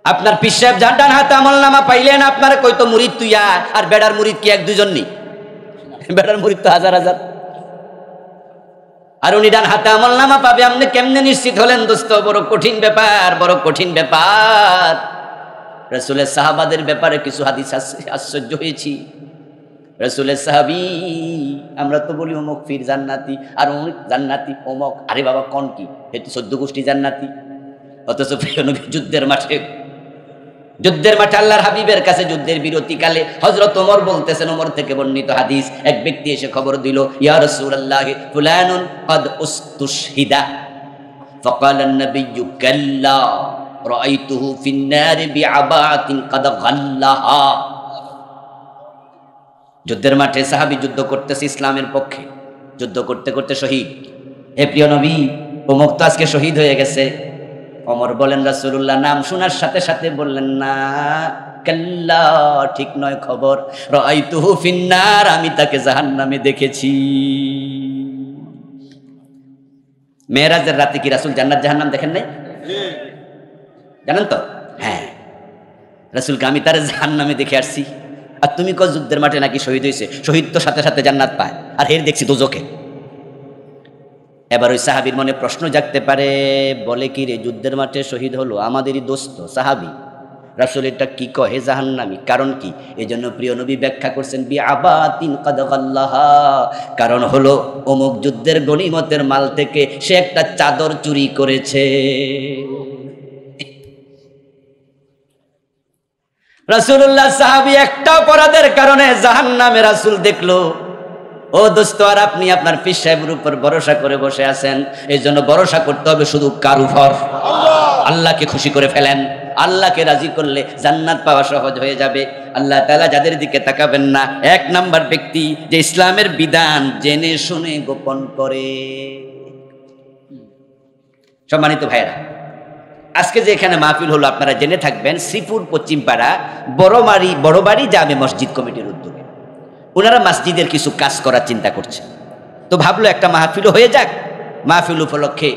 আপনার পীর সাহেব ডান হাতে আমলনামা পাইলেন, আপনার কই তো মুরিদ তুইয়া, আর বেড়ার মুরিদ কি এক দুজন নি? বেড়ার মুরিদ তো হাজার হাজার। আর উনি ডান হাতে আমলনামা পাবে, আপনি কেমনে নিশ্চিত হলেন? দোস্ত, বড় কঠিন ব্যাপার, বড় কঠিন ব্যাপার। রাসূলের সাহাবাদের ব্যাপারে কিছু হাদিস আশ্চর্য হয়েছি। রাসূলের সাহাবী, আমরা তো বলি অমুক পীর জান্নাতি, আর অমুক জান্নাতি অমুক। আরে বাবা কোন কি, এটি 14 গোষ্ঠী জান্নাতি। অথচ প্রিয় নবী যুদ্ধের মাঠে আল্লাহর হাবিবের কাছে যুদ্ধের বিরতিকালে হযরত ওমর বলতেছেন, ওমর থেকে বর্ণিত হাদিস, এক ব্যক্তি এসে খবর দিল, ইয়া রাসূলুল্লাহ ফুলানুন ক্বাদ উস্তুশহিদা। ফাকাল আন-নবিয়্যু কাল্লা রাআইতুহু ফিন-নার বিআবাতিন ক্বাদ গাল্লাহা। যুদ্ধের মাঠে সাহাবী যুদ্ধ করতেছে ইসলামের পক্ষে, যুদ্ধ করতে করতে শহীদ। হে প্রিয় নবী, অমুক তো আজকে শহীদ হয়ে গেছে। ওমর বলেন, রাসূলুল্লাহ নাম শোনার সাথে সাথে বললেন না, কাল্লা, ঠিক নয় খবর, রাআইতুহু ফিন্নার, আমি তাকে জাহান্নামে দেখেছি। মেরাজের রাতে কি রাসূল জান্নাত জাহান্নাম দেখেন নাই? জানেন তো? হ্যাঁ, রাসূলকে আমি তার জাহান্নামে দেখে আসছি। আর তুমি কো যুদ্ধের মাঠে নাকি শহীদ হয়েছে, শহীদ তো সাথে সাথে জান্নাত পায়, আর হের দেখছি দোজখে। এবার ওই সাহাবীর মনে প্রশ্ন জাগতে পারে, বলে কি রে, যুদ্ধের মাঠে শহীদ হলো, আমাদেরই দোস্ত সাহাবী, রাসূল এটা কি কহে জাহান্নামী, কারণ কি? এই জন্য প্রিয় নবী ব্যাখ্যা করছেন বিআবাতিন ক্বাদ গাল্লাহা, কারণ হলো অমুক যুদ্ধের গনিমতের মাল থেকে সে একটা চাদর চুরি করেছে। রাসূলুল্লাহ সাহাবী একটা অপরাধের কারণে জাহান্নামে রাসূল দেখলো। ও দোস্ত, আর আপনি আপনার পীর সাহেবের উপর ভরসা করে বসে আছেন। এই জন্য ভরসা করতে হবে শুধু কার উপর? আল্লাহকে খুশি করে ফেলেন। আল্লাহকে রাজি করলে জান্নাত পাওয়া সহজ হয়ে যাবে। আল্লাহ তাআলা যাদের দিকে তাকাবেন না, এক নাম্বার ব্যক্তি যে ইসলামের বিধান জেনে শুনে গোপন করে। সম্মানিত ভাইরা, আজকে যে এখানে মাহফিল হলো আপনারা জেনে থাকবেন, শ্রীপুর পশ্চিমপাড়া বড়বাড়ি জামে মসজিদ কমিটির উদ্যোগে ওনারা মসজিদের কিছু কাজ করার চিন্তা করছে। তো ভাবলো একটা মাহফিলও হয়ে যাক, মাহফিল উপলক্ষে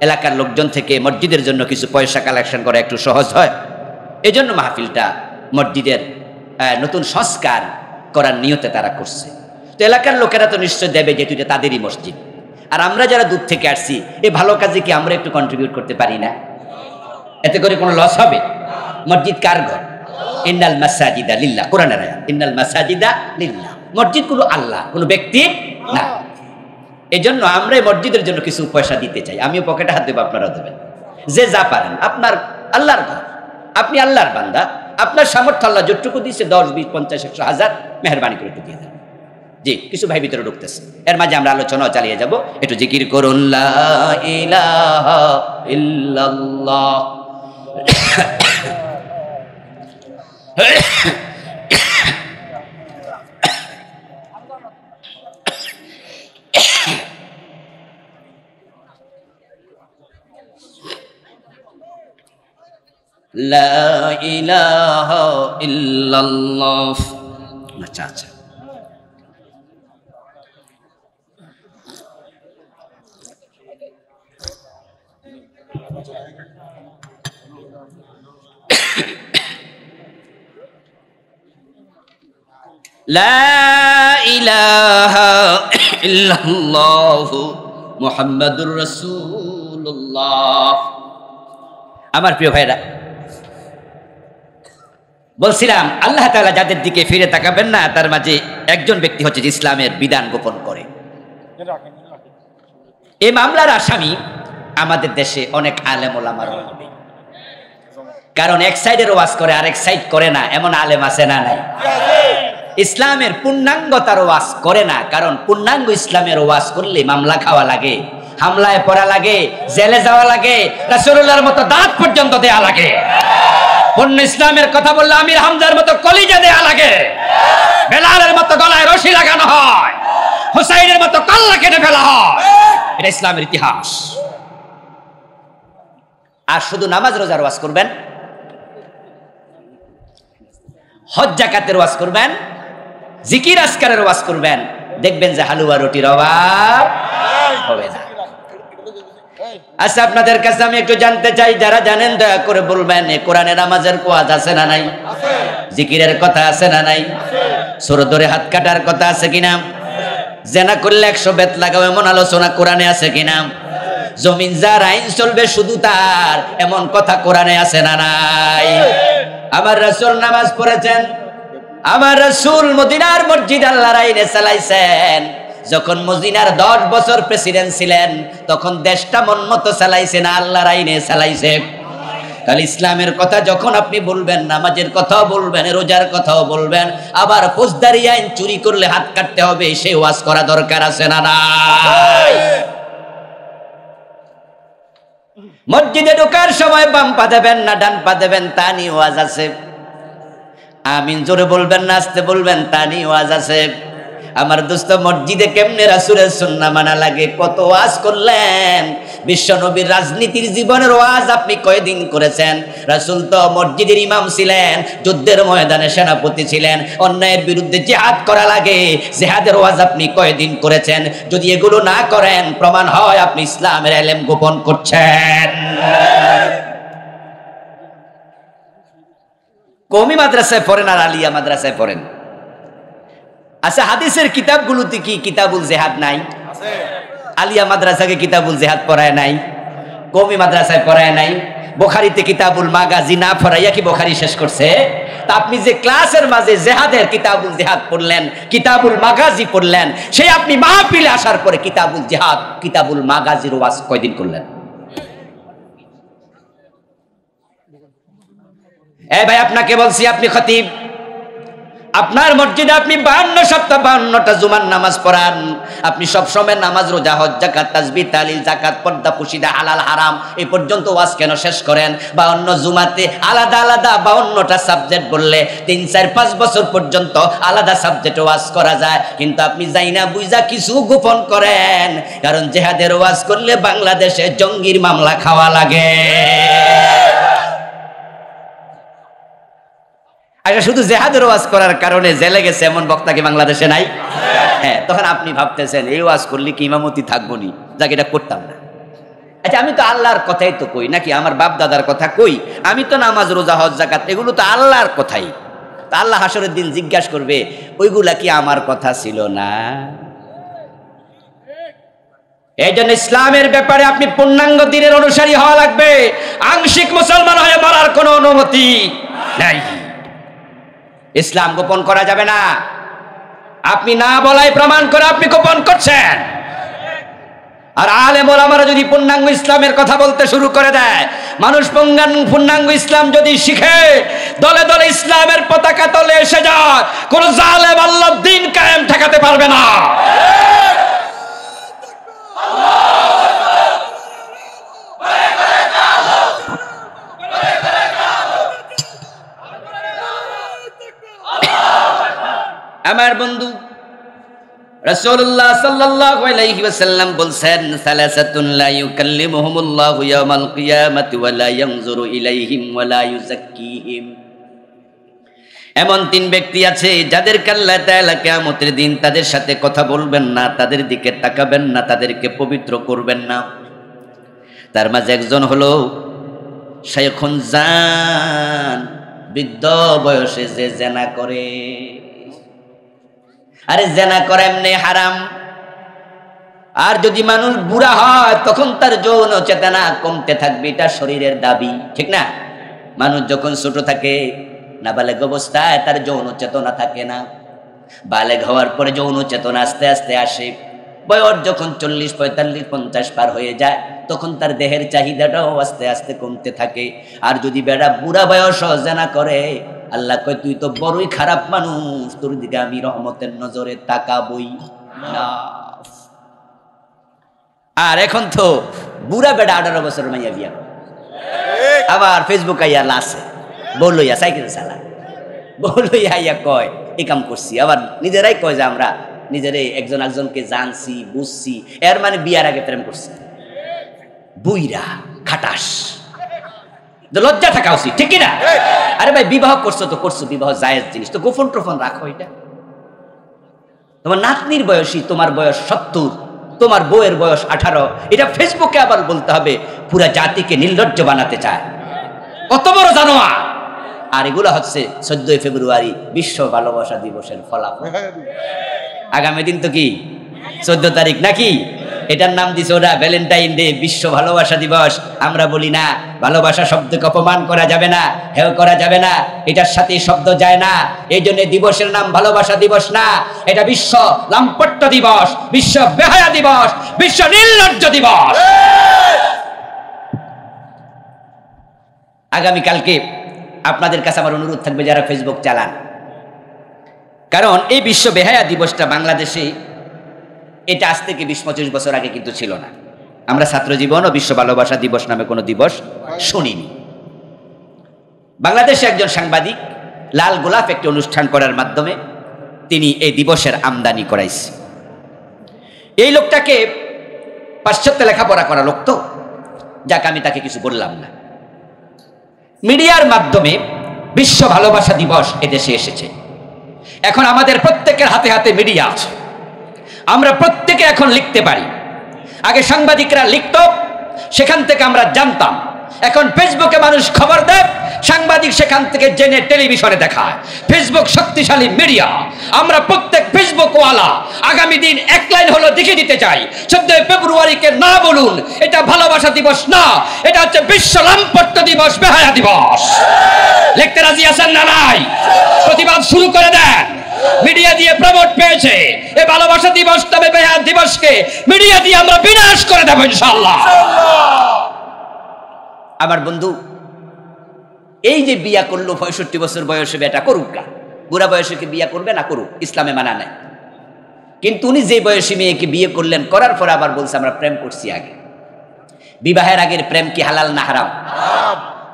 এলাকার লোকজন থেকে মসজিদের জন্য কিছু পয়সা কালেকশন করা একটু সহজ হয়। এই জন্য মাহফিলটা মসজিদের নতুন সংস্কার করার নিয়তে তারা করছে। তো এলাকার লোকেরা তো নিশ্চয় দেবে, যেহেতু এটা তাদেরই মসজিদ। আর আমরা যারা দূর থেকে আসছি, এই ভালো কাজে কি আমরা একটু কন্ট্রিবিউট করতে পারি না? এতে করে কোনো লস হবে? মসজিদ কার ঘর? ইন্নাল মাসাজিদা লিল্লাহ, কোরআনের আয়াত, ইন্নাল মাসাজিদা লিল্লাহ। মসজিদগুলো আল্লাহ, কোনো ব্যক্তি না। এই জন্য আমরা এই মসজিদের জন্য কিছু পয়সা দিতে চাই। আমিও পকেটে হাত দেবো, আপনারাও দেবেন, যে যা পারেন। আপনার আল্লাহর ঘর, আপনি আল্লাহর বান্দা, আপনার সামর্থ্য আল্লাহ যতটুকু দিচ্ছে, 10, 20, 50, 100, 1000 মেহরবানি করে একটু দিয়ে দেন। জি, কিছু ভাই ভিতরে ঢুকতেছে, এর মাঝে আমরা আলোচনাও চালিয়ে যাব। একটু জিকির করুন, লা ইলাহা ইল্লাল্লাহ। লা ইলাহা ইল্লাল্লাহ। আচ্ছা আচ্ছা, লা ইলাহা ইল্লাল্লাহ মুহাম্মাদুর রাসূলুল্লাহ। আমার প্রিয় ভাইরা, বলছিলাম আল্লাহ তাআলা যাদের দিকে ফিরে তাকাবেন না, তার মাঝে একজন ব্যক্তি হচ্ছে যে ইসলামের বিধান গোপন করে। এই মামলার আসামি আমাদের দেশে অনেক আলেম ওলামার হবে, কারণ এক সাইডের ওয়াজ করে আরেক সাইড করে না, এমন আলেম আছে না নাই? ইসলামের পূর্ণাঙ্গতার ওয়াজ করে না, কারণ পূর্ণাঙ্গ ইসলামের ওয়াজ করলে মামলা খাওয়া লাগে, হামলায় পড়া লাগে, জেলে যাওয়া লাগে, রাসূলুল্লাহর মতো দাঁত পর্যন্ত দেয়া লাগে। পূর্ণ ইসলামের কথা বললে আমির হামজার মতো কলিজা দেয়া লাগে, বেলালের মতো গলায় রশি লাগানো হয়, হুসাইনের মতো কল্লা কেটে ফেলা হয়। এটা ইসলামের ইতিহাস। আর শুধু নামাজ রোজার ওয়াজ করবেন, হজ জাকাতের ওয়াজ করবেন, জিকির আজকারের ওয়াজ করবেন, দেখবেন যে হালুয়া রুটির অভাব হবে না। আচ্ছা, আপনাদের কাছে আমি একটু জানতে চাই, যারা জানেন দয়া করে বলবেন, কোরআনে নামাজের ওয়াজ আছে না নাই? জিকিরের কথা আছে না নাই? সূরা ধরে হাত কাটার কথা আছে কিনা? জেনা করলে 100 বেত লাগাও এমন আলোচনা কোরআনে আছে কিনা? জমিন যার আইন চলবে শুধু তার, এমন কথা কোরআনে আছে না নাই? আমার রাসূল নামাজ পড়েছেন, আমার রাসূল মদিনার মসজিদ আল্লাহর আইনে চালাইছেন। যখন মদিনার 10 বছর প্রেসিডেন্ট ছিলেন, তখন দেশটা মন মতো চালাইছে না, আল্লাহর আইনে চালাইছে। তাহলে ইসলামের কথা যখন আপনি বলবেন, নামাজের কথাও বলবেন, রোজার কথাও বলবেন, আবার ফৌজদারি আইন চুরি করলে হাত কাটতে হবে, সে ওয়াজ করা দরকার আছে না নাই? মসজিদে ঢোকার সময় বাম পা দেবেন না ডান পা দেবেন, তা নিয়ে ওয়াজ আছে। আমিন জোরে বলবেন না আস্তে বলবেন, তা নিয়ে ওয়াজ আছে। আমার দোস্ত, মসজিদে কেমনে রাসূলের সুন্নাহ মানা লাগে, কত ওয়াজ করলেন। বিশ্ব নবীর রাজনীতির জীবনের ওয়াজ আপনি কয়দিন করেছেন? রাসূল তো মসজিদের ইমাম ছিলেন, যুদ্ধের ময়দানে সেনাপতি ছিলেন, অন্যায়ের বিরুদ্ধে জিহাদ করা লাগে, জিহাদের ওয়াজ আপনি কয়দিন করেছেন? যদি এগুলো না করেন, প্রমাণ হয় আপনি ইসলামের ইলম গোপন করছেন। কওমি মাদ্রাসায় পড়েন আর আলিয়া মাদ্রাসায় পড়েন। আচ্ছা, হাদিসের কিতাবগুলোতে কি কিতাবুল জিহাদ নাই? আছে। আলিয়া মাদ্রাসাকে কিতাবুল জিহাদ পড়ায় নাই, কওমি মাদ্রাসায় পড়ায় নাই। বুখারীতে কিতাবুল মাগাজি না পড়াইয়া কি বুখারী শেষ করছে? তা আপনি যে ক্লাসের মাঝে জিহাদের কিতাবুল জিহাদ পড়লেন, কিতাবুল মাগাজি পড়লেন, সেই আপনি মাহফিলে আসার পরে কিতাবুল জিহাদ, কিতাবুল মাগাজির ওয়াজ কয়দিন করলেন? এই ভাই, আপনাকে বলছি, আপনি খতিব, আপনার মসজিদে আপনি 52 সপ্তাহ 52টা জুমার নামাজ পড়ান, আপনি সব সময় নামাজ রোজা হজ যাকাত তাসবিহ তাহলিল যাকাত পর্দা পুশিদা হালাল হারাম এই পর্যন্ত ওয়াজ কেন শেষ করেন? 52 জুমাতে আলাদা আলাদা 52টা সাবজেক্ট বললে 3, 4, 5 বছর পর্যন্ত আলাদা সাবজেক্ট ওয়াজ করা যায়। কিন্তু আপনি যাইনা বুঝা কিছু গোপন করেন, কারণ জিহাদের ওয়াজ করলে বাংলাদেশে জঙ্গির মামলা খাওয়া লাগে। আচ্ছা, শুধু জিহাদের ওয়াজ করার কারণে জেলে গেছে এমন বক্তা কি বাংলাদেশে নাই? হ্যাঁ, তখন আপনি ভাবতেছেন এই ওয়াজ করলে কি ইমামতি থাকবো নি, যাকে এটা করতাম না। আচ্ছা, আমি তো আল্লাহর কথাই তো কই, নাকি আমার বাপ দাদার কথা কই? আমি তো নামাজ রোজা হজ যাকাত এগুলো তো আল্লাহর কথাই। তা আল্লাহ হাসরের দিন জিজ্ঞাসা করবে, ওইগুলা কি আমার কথা ছিল না? এই জন্য ইসলামের ব্যাপারে আপনি পূর্ণাঙ্গ দ্বীনের অনুসারী হওয়া লাগবে। আংশিক মুসলমান হয়ে মরার কোনো অনুমতি নাই। ইসলাম গোপন করা যাবে না। আপনি না বলাই প্রমাণ করে আপনি গোপন করছেন। আর আলেম ওলামারা যদি পূর্ণাঙ্গ ইসলামের কথা বলতে শুরু করে দেয়, মানুষ পূর্ণাঙ্গ ইসলাম যদি শিখে, দলে দলে ইসলামের পতাকা তলে এসে যায়, কোন জালেম আল্লাহর দ্বীন কায়েম ঠেকাতে পারবে না। আমার বন্ধু রাসূলুল্লাহ সাল্লাল্লাহু আলাইহি ওয়াসাল্লাম বলছেন, সালাসাতুন লা ইউকাল্লিমুহুমুল্লাহু ইয়াওমাল কিয়ামাতি ওয়া লা ইয়ানজুরু ইলাইহিম ওয়া লা ইউযাক্কিহিম। এমন 3 ব্যক্তি আছে যাদেরকে আল্লাহ তাআলা কিয়ামতের দিন তাদের সাথে কথা বলবেন না, তাদের দিকে তাকাবেন না, তাদেরকে পবিত্র করবেন না। তার মাঝে একজন হলো শাইখুন জান, বৃদ্ধ বয়সে যে জিনা করে। আরে জিনা করা এমনি হারাম। আর যদি মানুষ বুড়া হয় তখন তার যৌন চেতনা কমতে থাকবে, এটা শরীরের দাবি, ঠিক না? মানুষ যখন ছোট থাকে, নাবালেগ অবস্থায় তার যৌন চেতনা থাকে না। বালেগ হওয়ার পরে যৌন চেতনা আস্তে আস্তে আসে। বয়স যখন 40, 45, 50 পার হয়ে যায়, তখন তার দেহের চাহিদাটাও আস্তে আস্তে কমতে থাকে। আর যদি বেড়া বুড়া বয়স জিনা করে, আল্লাহ কয় তুই তো বড়ই খারাপ মানুষ, তোর দিকে আমি রহমতের নজরে তাকাবই না। আর এখন তো বুড়া বেড়া 18 বছর মাইয়া বিয়া, আবার ফেসবুক আইয়া লাসে, বউ লইয়া সাইকেল চালা, বউ লইয়া ইয়া কয় এই কাম করছি, আবার নিজেরাই কয় যে আমরা নিজেরাই একজন একজনকে জানছি বুঝছি, এর মানে বিয়ার আগে প্রেম করছি। বুইরা খাটাস, লজ্জা থাকা উচিত, ঠিক কিনা? আরে ভাই বিবাহ করছো তো করছো, বিবাহ জায়েজ জিনিস, তো গোপন টোফন রাখো। এটা তোমার নাতনির বয়সী, তোমার বয়স 70, তোমার বউয়ের বয়স 18, এটা ফেসবুকে আবার বলতে হবে পুরা জাতিকে নির্লজ্জ বানাতে চায়, কত বড় জানোয়ার। আর এগুলো হচ্ছে 14 ফেব্রুয়ারি বিশ্ব ভালোবাসা দিবসের ফলাফল। আগামী দিন তো কি 14 তারিখ নাকি? এটার নাম দিছে ওরা ভ্যালেন্টাইন ডে, বিশ্ব ভালোবাসা দিবস। আমরা বলি না, ভালোবাসা শব্দকে অপমান করা যাবে না, হেয় করা যাবে না, এটার সাথে শব্দ যায় না। এই জন্য দিবসের নাম ভালোবাসা দিবস না, এটা বিশ্ব লাম্পট্য দিবস, বিশ্ব বেহায়া দিবস, বিশ্ব নির্লজ্জ দিবস। আগামীকালকে আপনাদের কাছে আমার অনুরোধ থাকবে যারা ফেসবুক চালান, কারণ এই বিশ্ব বেহায়া দিবসটা বাংলাদেশে এটা আজ থেকে 20-25 বছর আগে কিন্তু ছিল না। আমরা ছাত্র জীবন ও বিশ্ব ভালোবাসা দিবস নামে কোনো দিবস শুনিনি। বাংলাদেশে একজন সাংবাদিক লাল গোলাপ একটি অনুষ্ঠান করার মাধ্যমে তিনি এই দিবসের আমদানি করাইছে। এই লোকটাকে পাশ্চাত্যে লেখাপড়া করা লোক তো, যাক আমি তাকে কিছু বললাম না। মিডিয়ার মাধ্যমে বিশ্ব ভালোবাসা দিবস এদেশে এসেছে। এখন আমাদের প্রত্যেকের হাতে হাতে মিডিয়া আছে, আমরা প্রত্যেকে এখন লিখতে পারি। আগে সাংবাদিকরা লিখত, সেখান থেকে আমরা জানতাম। এখন ফেসবুকে মানুষ খবর দেয়, সাংবাদিক সেখান থেকে জেনে টেলিভিশনে দেখায়। ফেসবুক শক্তিশালী মিডিয়া, আমরা প্রত্যেক ফেসবুক ওয়ালা আগামী দিন এক লাইন হলো দেখে দিতে চাই, 14 ফেব্রুয়ারিকে না বলুন এটা ভালোবাসা দিবস না, এটা হচ্ছে বিশ্ব লাম্পট্য দিবস, বেহায়া দিবস। লিখতে রাজি আছেন না নাই? প্রতিবাদ শুরু করে দেন। মিডিয়া দিয়ে প্রমোট পেয়েছে, এই ভালোবাসা দিবস তবে বেহায়া দিবসকে মিডিয়া দিয়ে আমরা বিনাশ করে দেব ইনশাআল্লাহ। আমার বন্ধু এই যে বিয়া করলো 65 বছর বয়সে, বেটা করুক না, বুড়া বয়সে কি বিয়া করবে না করুক, ইসলামে মানা নাই। কিন্তু উনি যে বয়সী মেয়েকে বিয়ে করলেন, করার পর আবার বলছে আমরা প্রেম করছি আগে। বিবাহের আগের প্রেম কি হালাল না হারাম?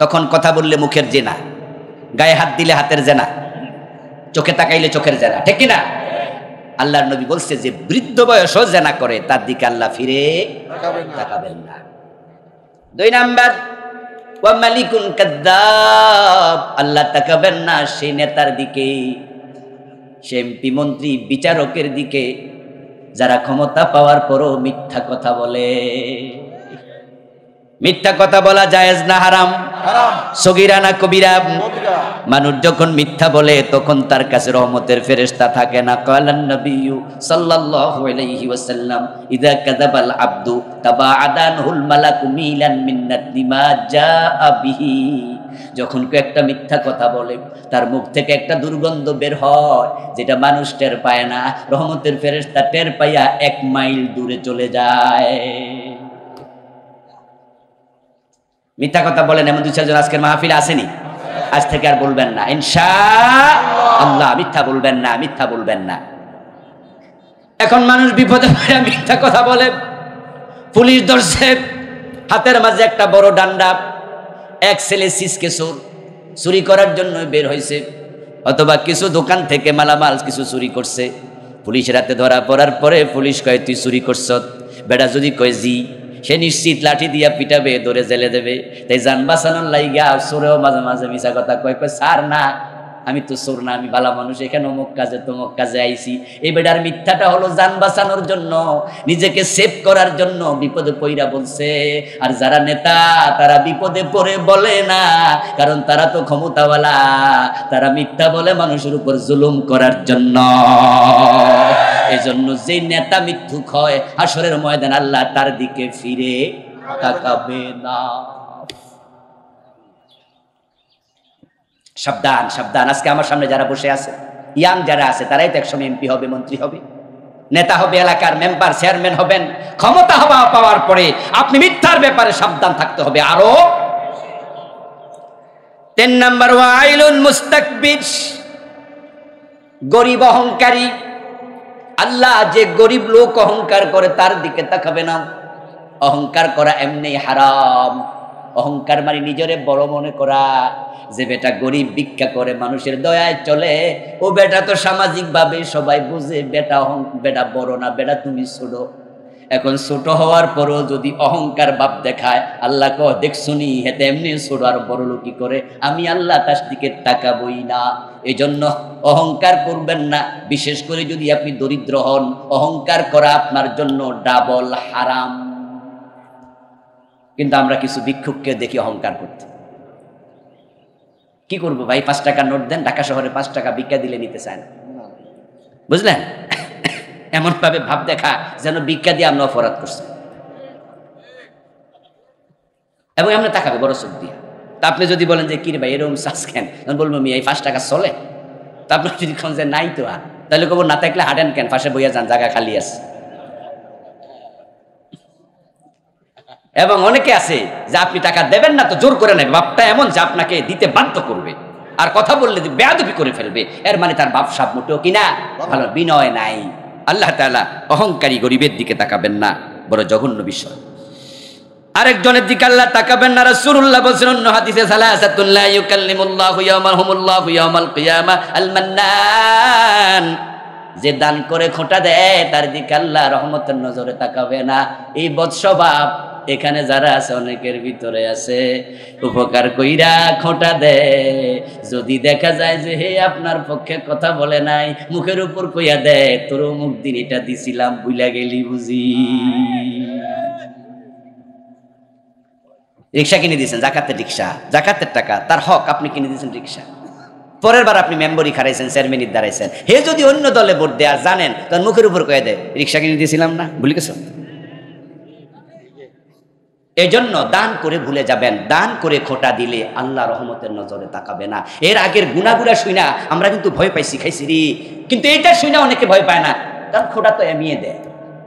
তখন কথা বললে মুখের জেনা, গায়ে হাত দিলে হাতের জেনা, চোখে তাকাইলে চোখের জেনা, ঠিক কিনা? আল্লাহর নবী বলছে যে বৃদ্ধ বয়সও জেনা করে তার দিকে আল্লাহ ফিরে তাকাবেন না। 2 নাম্বার, ওয়া মালিকুন কাদ্দাব, আল্লাহ তাকাবেন না সেই নেতার দিকে, সে এমপি মন্ত্রী বিচারকের দিকে যারা ক্ষমতা পাওয়ার পরও মিথ্যা কথা বলে। মিথ্যা কথা বলা জায়েজ না হারাম? সগীরা না কবিরা? মানুষ যখন মিথ্যা বলে তখন তার কাছে রহমতের ফেরেশতা থাকে না। কালান নবী সাল্লাল্লাহু আলাইহি ওয়াসাল্লাম, ইযা কাযাবাল আবদু তাবাআদানহুল মালাকু মিলান মিন্নাতি মা জাআ বিহি। যখন কেউ একটা মিথ্যা কথা বলে তার মুখ থেকে একটা দুর্গন্ধ বের হয় যেটা মানুষ টের পায় না, রহমতের ফেরেশতা টের পাইয়া 1 মাইল দূরে চলে যায়। মিথ্যা কথা বলেন এমন 2-4 জন আজকের মাহফিলে আসেনি? আজ থেকে আর বলবেন না ইনশাআল্লাহ, মিথ্যা বলবেন না, মিথ্যা বলবেন না। এখন মানুষ বিপদে পড়ে মিথ্যা কথা বলে, পুলিশ ধরছে, হাতের মাঝে একটা বড় ডান্ডা, এক ছেলে সিসকে চুরি করার জন্য বের হয়েছে, অথবা কিছু দোকান থেকে মালামাল কিছু চুরি করছে। পুলিশের হাতে ধরা পড়ার পরে পুলিশ কয় তুই চুরি করছ? বেটা যদি কয় জি, সে নিশ্চিত লাঠি দিয়া পিটাবে, ধরে জেলে দেবে। তাই জান বাঁচানোর লাইগা চোরেও মাঝে মাঝে মিছা কথা কয়, স্যার না আমি তো চোর না, আমি ভালো মানুষ, এখানে অমুক কাজে তমুক কাজে আইছি। এই বেটার মিথ্যাটা হলো জান বাঁচানোর জন্য, নিজেকে সেভ করার জন্য বিপদে পইরা বলছে। আর যারা নেতা তারা বিপদে পড়ে বলে না, কারণ তারা তো ক্ষমতাওয়ালা, তারা মিথ্যা বলে মানুষের উপর জুলুম করার জন্য। এজন্য যে নেতা মিথ্যুক হয় হাসরের ময়দান আল্লাহ তার দিকে ফিরে তাকাবে না। সাবধান সাবধান। আজকে আমার সামনে যারা বসে আছে, ইয়াং যারা আছে, তারাই তো একসময় এমপি হবে, মন্ত্রী হবে, নেতা হবে, এলাকার মেম্বার চেয়ারম্যান হবেন। ক্ষমতা পাওয়ার পরে আপনি মিথ্যার ব্যাপারে সাবধান থাকতে হবে আরো। 3 নাম্বার, ওয়াইলুন মুস্তাকবির, গরিব অহংকারী। আল্লাহ যে গরিব লোক অহংকার করে তার দিকে তাকাবে না। অহংকার করা এমনি হারাম। অহংকার মানে নিজেরে বড় মনে করা, যে বেটা গরিব ভিক্ষা করে মানুষের দয়ায় চলে, ও বেটা তো সামাজিক ভাবে সবাই বুঝে বেটা বড় না, বেটা তুমি ছোট। এখন ছোট হওয়ার পরও যদি অহংকার ভাব দেখায়, আল্লাহ কহ দেখছুনি হেতে এমনি ছোট আর বড় লোকই করে, আমি আল্লাহ তার দিকে তাকাবই না। এই জন্য অহংকার করবেন না, বিশেষ করে যদি আপনি দরিদ্র হন। অহংকার করা আপনার জন্য ডাবল হারাম। কিন্তু আমরা কিছু ভিক্ষুককে দেখি অহংকার করতে। কি করবো ভাই, 5 টাকা নোট দেন, ঢাকা শহরে 5 টাকা ভিক্ষা দিলে নিতে চায় না, বুঝলেন? এমন ভাবে ভাব দেখা যেন ভিক্ষা দিয়ে আমরা অপরাধ করছি, এবং আমরা তাকাবে বড় চোখ দিয়ে। তা আপনি যদি বলেন যে কিরে ভাই এরকম চাষ কেন, বলবো আমি এই 5 টাকা চলে। তা আপনার যদি কোন যে নাই তো, আর তাহলে কব না থাকলে হাঁটেন কেন, পাশে বইয়া যান, জায়গা খালি আছে। এবং অনেকে আছে যে আপনি টাকা দেবেন না তো জোর করে নেবে, বাপটা এমন যে আপনাকে দিতে বাধ্য করবে, আর কথা বললে বেয়াদবি করে ফেলবে। এর মানে তার বাপ সাপ মোটেও কিনা ভালো, বিনয় নাই। আল্লাহ তাআলা অহংকারী গরিবের দিকে তাকাবেন না, বড় জঘন্য বিষয়। আরেকজনের দিকে আল্লাহ তাকাবেন না। রাসূলুল্লাহ বলেছেন অন্য হাদিসে, সালাসাতুন লা ইউকাল্লিমুল্লাহু ইয়াওমাহুমুল্লাহু ইয়াওমাল কিয়ামা আল মান্নান, যে দান করে খোঁটা দেয় তার দিকে আল্লাহ রহমতের নজরে তাকাবে না। এই বদস্বভাব এখানে যারা আছে অনেকের ভিতরে আছে। উপকার কইরা খোঁটা দেয়, যদি দেখা যায় যে হে আপনার পক্ষে কথা বলে নাই, মুখের উপর কইয়া দেয় তোর মুখ দিন এটা দিছিলাম ভুলা গেলি বুঝি। রিক্সা কিনে দিয়েছেন, জাকাতের রিক্সা, জাকাতের টাকা, তার হক, আপনি কিনে দিয়েছেন রিক্সা। পরের বার আপনি মেম্বরি খারাইছেন, চেয়ারম্যানির দাঁড়াইছেন, হে যদি অন্য দলে ভোট দেয়া জানেন তার মুখের উপর কয়ে দেয় রিক্সা কিনে দিয়েছিলাম না, ভুলে গেছো। এই জন্য দান করে ভুলে যাবেন, দান করে খোটা দিলে আল্লাহ রহমতের নজরে তাকাবে না। এর আগের গুনাগুলা শুইনা আমরা কিন্তু ভয় পাইছি, খাইছি রে, কিন্তু এটা শুইনা অনেকে ভয় পায় না, কারণ খোটা তো এমিয়ে দেয়।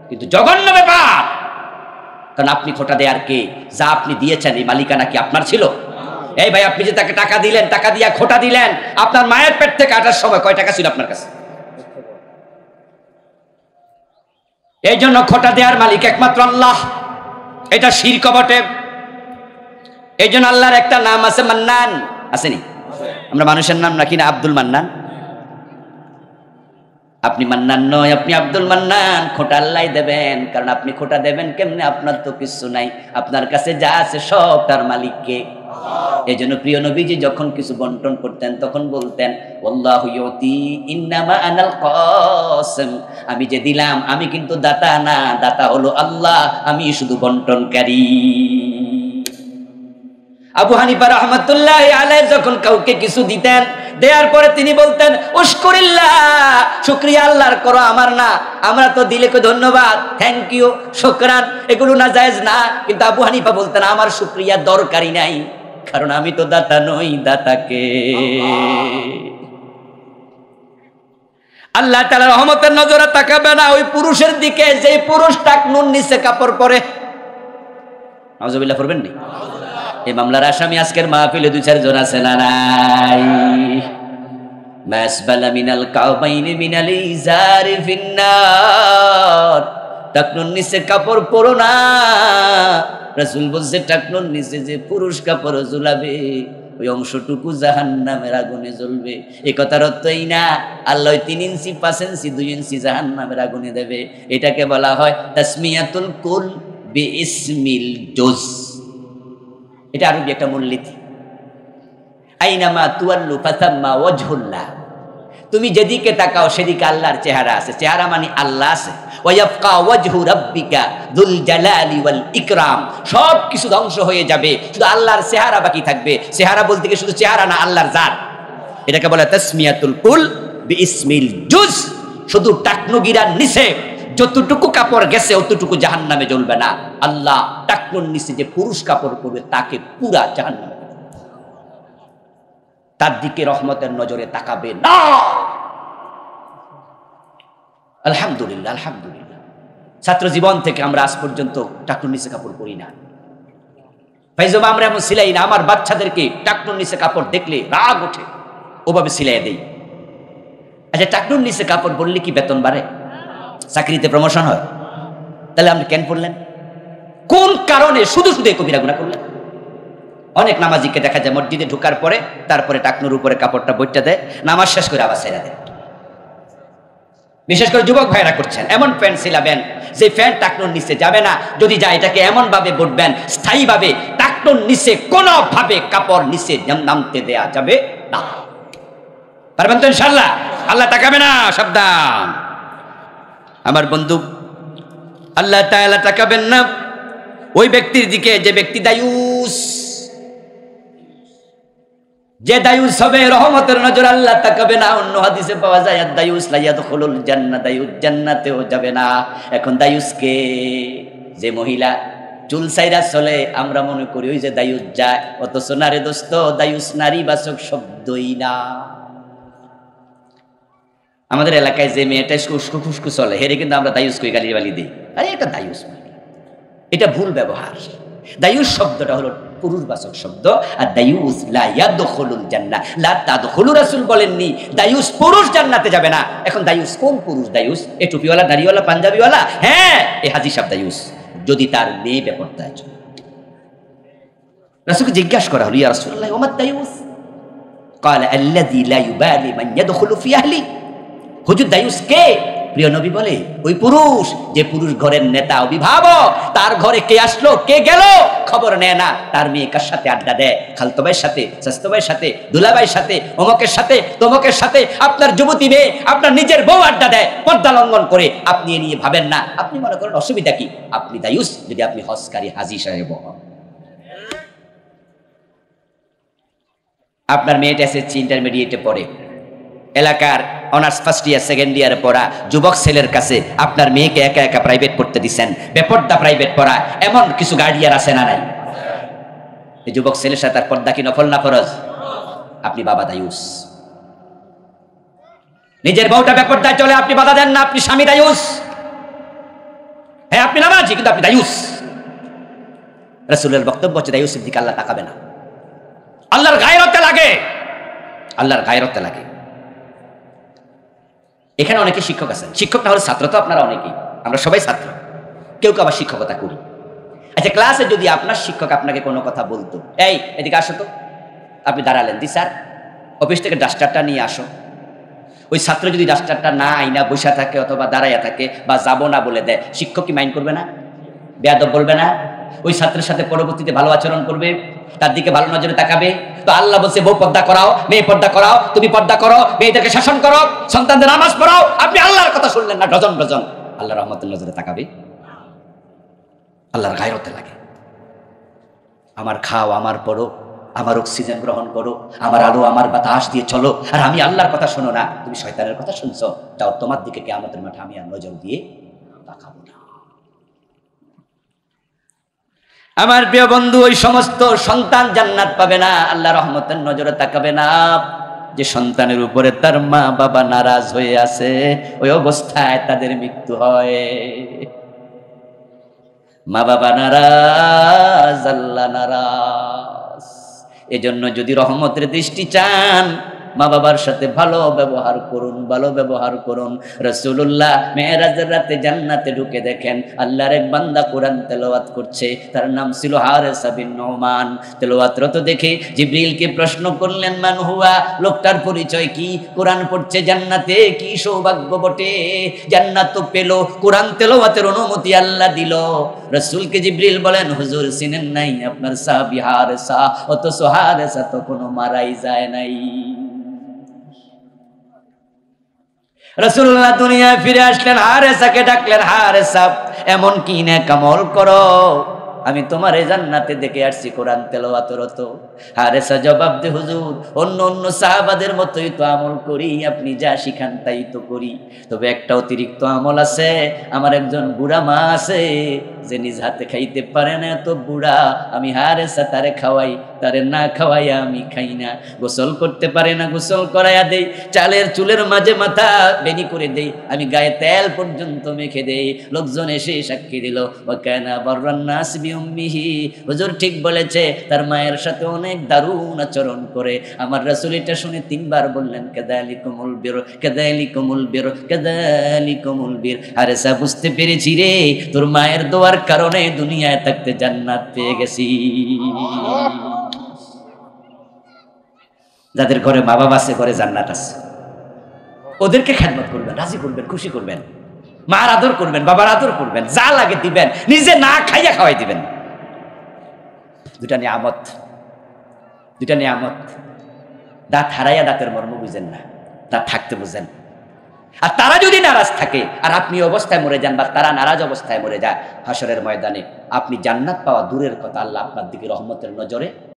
কিন্তু জঘন্য ব্যাপার, কারণ আপনি খোটা দেয়ার কে? যা আপনি দিয়েছেন এই মালিকানা কি আপনার ছিল? এই ভাই আপনি যে তাকে টাকা দিলেন, টাকা দিয়া খোটা দিলেন, আপনার মায়ের পেট থেকে আটার সময় কয় টাকা ছিল আপনার কাছে? এই জন্য খোটা দেওয়ার মালিক একমাত্র আল্লাহ, এটা শিরক বটে। এই জন্য আল্লাহর একটা নাম আছে মান্নান, আসেনি? আমরা মানুষের নাম রাখি না আব্দুল মান্নান। আপনি মান্নান নয়, আপনি আব্দুল মান্নান। খোটা আল্লাহ দেবেন, কারণ আপনি খোটা দেবেন কেমনে? আপনার তো কিছু নাই, আপনার কাছে যা আছে সব তার মালিককে। এই জন্য প্রিয় নবীজি যখন কিছু বন্টন করতেন তখন বলতেন আল্লাহু ইউতি ইন্নামা আনাল কাসিম, আমি যে দিলাম আমি কিন্তু দাতা না, দাতা হলো আল্লাহ, আমি শুধু বন্টনকারী। আবু হানিফা রাহমাতুল্লাহি আলাইহি যখন কাউকে কিছু দিতেন, দেওয়ার পরে তিনি বলতেন উশকুরিল্লাহ, শুকরিয়া আল্লাহর করো, আমার না। আমরা তো দিলে কই ধন্যবাদ, থ্যাংক ইউ, শুকরান, এগুলো না জায়েজ না। কিন্তু আবু হানিফা বলতেন আমার শুকরিয়া দরকারই নাই, কারণ আমি তো দাতা নই, দাতাকে। আল্লাহ তাআলা রহমতের নজরে তাকাবে না ওই পুরুষের দিকে যে পুরুষ টাকনুর নিচে কাপড় পরে। নাউজুবিল্লাহ পড়বেন নি? এই মামলার আসামি আজকের মাহফিলে 2-4 জন আছে না নাই? মাসবালা মিনাল কাওবাইনি মিনাল ইজারি ফিন্নার, টাকনুর নিচে কাপড় পরো না। রাসূল বলছে টাকনুর নিচে যে পুরুষ কাপড় ঝুলাবে ওই অংশটুকু জাহান্নামের আগুনে জ্বলবে। এই কথার অর্থই না আল্লাহ 3 ইঞ্চি 5 ইঞ্চি 2 ইঞ্চি জাহান্নামের আগুনে দেবে। এটাকে বলা হয় তাসমিয়াতুল কুল বিইসমিল জুজ। এটা আরবি একটা মূলনীতি। আইনামা তুয়াল্লু ফাতাম্মা ওয়াজহুল্লাহ, তুমি যেদিকে তাকাও সেদিকে আল্লাহর চেহারা আছে। চেহারা মানে আল্লাহ আছে। ওয়ায়াবকা ওয়াজহু রাব্বিকা যুল জালালি ওয়াল ইকরাম, সব কিছু ধ্বংস হয়ে যাবে, শুধু আল্লাহর চেহারা বাকি থাকবে। চেহারা বলতে কি শুধু চেহারা না, আল্লাহর জাত। এটাকে বলে তাসমিয়াতুল কুল বিইসমিল জুজ। শুধু টাকনুগিরার নিচে যতটুকু কাপড় গেছে অতটুকু জাহান্নামে জ্বলবে না। আল্লাহ টাকনুর নিচে যে পুরুষ কাপড় পরবে তাকে পুরা জাহান্নামে, তার দিকে রহমতের নজরে তাকাবে না। আলহামদুলিল্লাহ, আলহামদুলিল্লাহ, ছাত্র জীবন থেকে আমরা আজ পর্যন্ত টাকনুর নিচে কাপড় পরি না। ফাইজমা আমরা এমন সিলাই না, আমার বাচ্চাদেরকে টাকনুর নিচে কাপড় দেখলে রাগ ওঠে, ওভাবে সিলাই দেই। আচ্ছা, টাকনুর নিচে কাপড় পরলে কি বেতন বাড়ে? চাকরিতে প্রমোশন হয়? তাহলে আপনি কেন পড়লেন? কোন কারণে শুধু শুধু কবিরা গুনাহ করলেন? অনেক নামাজিকে দেখা যায় মসজিদে ঢোকার পরে তারপরে টাকনুর উপরে কাপড়টা বইটা দেয়, নামাজ শেষ করে আবার ছেড়ে দেয়। বিশেষ করে যুবক ভাইরা করছেন, এমন প্যান্ট সিলাবেন যে প্যান্ট টাকনুর নিচে যাবে না, যদি যায় এটাকে এমন ভাবে বটবেন স্থায়ীভাবে টাকনুর নিচে কোনোভাবে কাপড় নিচে নামতে দেয়া যাবে না। পারবেন তো ইনশাআল্লাহ? আল্লাহ তাকাবে না, সাবধান আমার বন্ধু, আল্লাহ তাআলা তাকাবেন না ওই ব্যক্তির দিকে যে ব্যক্তি দায়ুস, যে দায়ুস হবে রহমতের নজর আল্লাহ তাকাবে না। অন্য হাদিসে পাওয়া যায় দায়ুস লা ইয়াদখুলুল জান্নাহ, দায়ুস জান্নাতেও যাবে না। এখন দায়ুস কে? যে মহিলা চুল সাইরা চলে, আমরা মনে করি ওই যে দায়ুস যায়, অথচ না রে দোস্ত, দায়ুস নারীবাচক শব্দই না। আমাদের এলাকায় যে মেয়েটা উস্কু খুস্কু চলে, হেরে কিন্তু আমরা দায়ুস কই গালি বালি দিই, আরে এটা দায়ুস, এটা ভুল ব্যবহার। দায়ুস শব্দটা হলো পুরুষবাচক শব্দ, আর দায়ুস লা ইয়াদখুলুল জান্নাহ, লা তাদখুলু, রাসূল বলেননি দায়ুস পুরুষ জান্নাতে যাবে না। এখন দায়ুস কোন পুরুষ? দায়ুস এ টুপিওয়ালা, দাড়িওয়ালা, পাঞ্জাবিওয়ালা? হ্যাঁ, এই হাজী সাহেব দায়ুস, যদি তার মেয়ে বেপরদায় চলে। রাসূলকে জিজ্ঞাসা করা হলো, ইয়া রাসূলুল্লাহ ওয়া মা দায়ুস? ক্বালা আল্লাযী লা ইউবালি মান ইয়াদখুলু ফি আহলি। হুজুর দায়ুস কে? প্রিয় নবী বলে ওই পুরুষ, যে পুরুষ ঘরের নেতা, অভিভাবক, তার ঘরে কে আসলো কে গেল খবর নেয় না, তার মেয়ে কার সাথে আড্ডা দেয়, খালতো ভাইয়ের সাথে, চাচতো ভাইয়ের সাথে, দুলাভাইয়ের সাথে, অমকের সাথে, তমকের সাথে। আপনার যুবতী মেয়ে আপনার নিজের বউ আড্ডা দেয় পর্দা লঙ্ঘন করে, আপনি এ নিয়ে ভাবেন না, আপনি মনে করেন অসুবিধা কি? আপনি দায়ুস যদি আপনি হজকারী হাজী সাহেব হন। আপনার মেয়েটা এসএসসি ইন্টারমিডিয়েটে পড়ে, এলাকার অনার্স ফার্স্ট ইয়ার সেকেন্ড ইয়ারে পড়া যুবক ছেলের কাছে আপনার মেয়েকে একা একা প্রাইভেট পড়তে দিচ্ছেন, বেপর্দা প্রাইভেট পড়া, এমন কিছু গার্ডিয়ান আছে না নাই? এই যুবক ছেলের সাথে তার পর্দা কি নফল না ফরজ? আপনি বাবা দায়ুস। নিজের বউটা বেপর্দায় চলে, আপনি বাধা দেন না, আপনি স্বামী দায়ুস। হ্যাঁ, আপনি নামাজি কিন্তু আপনি দায়ুস। রাসূলের বক্তব্য হচ্ছে দায়ুসের দিকে আল্লাহ তাকাবে না। আল্লাহর গায়রতে লাগে, আল্লাহর গায়রতে লাগে। এখানে অনেকে শিক্ষক আছেন, শিক্ষক না হলে ছাত্র তো আপনারা অনেকেই, আমরা সবাই ছাত্র, কেউ কেউ আবার শিক্ষকতা করি। আচ্ছা, ক্লাসে যদি আপনার শিক্ষক আপনাকে কোনো কথা বলতো, এই এদিকে আসো তো, আপনি দাঁড়ালেন, দি স্যার অফিস থেকে ডাস্টারটা নিয়ে আসো। ওই ছাত্র যদি ডাস্টারটা না আইনা বসে থাকে অথবা দাঁড়াইয়া থাকে বা যাবো না বলে দেয়, শিক্ষক কি মাইন্ড করবে না? বেয়াদব বলবে না? ওই ছাত্রের সাথে পরবর্তীতে ভালো আচরণ করবে, তার দিকে ভালো নজরে তাকাবে। তো আল্লাহ বলছে বউ পর্দা করাও, মেয়ে পর্দা করাও, তুমি পর্দা করো, মেয়েদেরকে শাসন করো, সন্তানদের নামাজ পড়াও। আপনি আল্লাহর কথা শুনলেন না, ডজন ডজন। আল্লাহ রহমতের নজরে তাকাবে, আল্লাহর গায়রতে লাগে। আমার খাও, আমার পড়ো, আমার অক্সিজেন গ্রহণ করো, আমার আলো আমার বাতাস দিয়ে চলো, আর আমি আল্লাহর কথা শোনো না, তুমি শয়তানের কথা শুনছো, তাও তোমার দিকে কিয়ামতের মাঠে আমি আর নজর দিয়ে তাকাবো না। আমার প্রিয় বন্ধু, ওই সমস্ত সন্তান জান্নাত পাবে না, আল্লাহ রহমতের নজরে তাকাবে না, যে সন্তানের উপরে তার মা বাবা নারাজ হয়ে আছে, ওই অবস্থায় তাদের মৃত্যু হয়। মা বাবা নারাজ, আল্লাহ নারাজ। এজন্য যদি রহমতের দৃষ্টি চান, মা বাবার সাথে ভালো ব্যবহার করুন, ভালো ব্যবহার করুন। রাসূলুল্লাহ মেরাজের রাতে জান্নাতে ঢুকে দেখেন আল্লাহর এক বান্দা কোরআন তেলাওয়াত করছে, তার নাম ছিল হারেসা বিন নুমান। তেলাওয়াতরত দেখে জিবরিলকে প্রশ্ন করলেন, মান হুয়া, লোকটার পরিচয় কি? কোরআন পড়ছে জান্নাতে, কি সৌভাগ্য বটে, জান্নাত তো পেল, কোরআন তেলাওয়াতের অনুমতি আল্লাহ দিল। রাসূলকে জিবরিল বলেন, হুজুর চিনেন নাই আপনার সাহাবী হারেসা, অথচ হারেসা তো কোনো মারাই যায় নাই। রাসূলুল্লাহ দুনিয়ায় ফিরে আসলেন, হারেসাকে ডাকলেন, হারেসা এমন কি নেক আমল করো, আমি তোমার এই জান্নাতে দেখে আসছি কোরআন তেলাওয়াতরত। হারেসা জবাব দে, হুজুর অন্য অন্য সাহাবাদের মতোই তো আমল করি, আপনি যা শিখান তাই তো করি, তবে একটা অতিরিক্ত আমল আছে, আমার একজন বুড়া মা আছে যে নিজ হাতে খাইতে পারে না, এত বুড়া, আমি হারেসা তারে খাওয়াই, তারে না খাওয়াইয়া আমি খাই না। গোসল করতে পারে না, গোসল করাইয়া দেই, চালের চুলের মাঝে মাথা বেনি করে দেই, আমি গায়ে তেল পর্যন্ত মেখে দেই। লোকজন এসে সাক্ষী দিল, ওয়াকানা বাররান নাস বিউম্মিহি, হুজুর ঠিক বলেছে, তার মায়ের সাথে অনেক দারুণ আচরণ করে। আমার রাসূল এটা শুনে তিনবার বললেন, কাযালিকুমুল বির, কাযালিকুমুল বির, কাযালিকুমুল বির। হারেসা বুঝতে পেরেছি রে, তোর মায়ের দোয়ার কারণে দুনিয়ায় থাকতে জান্নাত পেয়ে গেছি। যাদের ঘরে মা বাবা আছে, ঘরে জান্নাত আছে, ওদেরকে খেদমত করবেন, রাজি করবেন, খুশি করবেন, মার আদর করবেন, বাবার আদর করবেন, যা লাগে দিবেন, নিজে না খাইয়া খাওয়াই দিবেন। দুটা নিয়ামত, দুটা নিয়ামত। দাঁত হারাইয়া দাঁতের মর্ম বুঝেন না, দাঁত থাকতে বুঝেন। আর তারা যদি নারাজ থাকে আর আপনি অবস্থায় মরে যান, বা তারা নারাজ অবস্থায় মরে যায়, হাসরের ময়দানে আপনি জান্নাত পাওয়া দূরের কথা, আল্লাহ আপনার দিকে রহমতের নজরে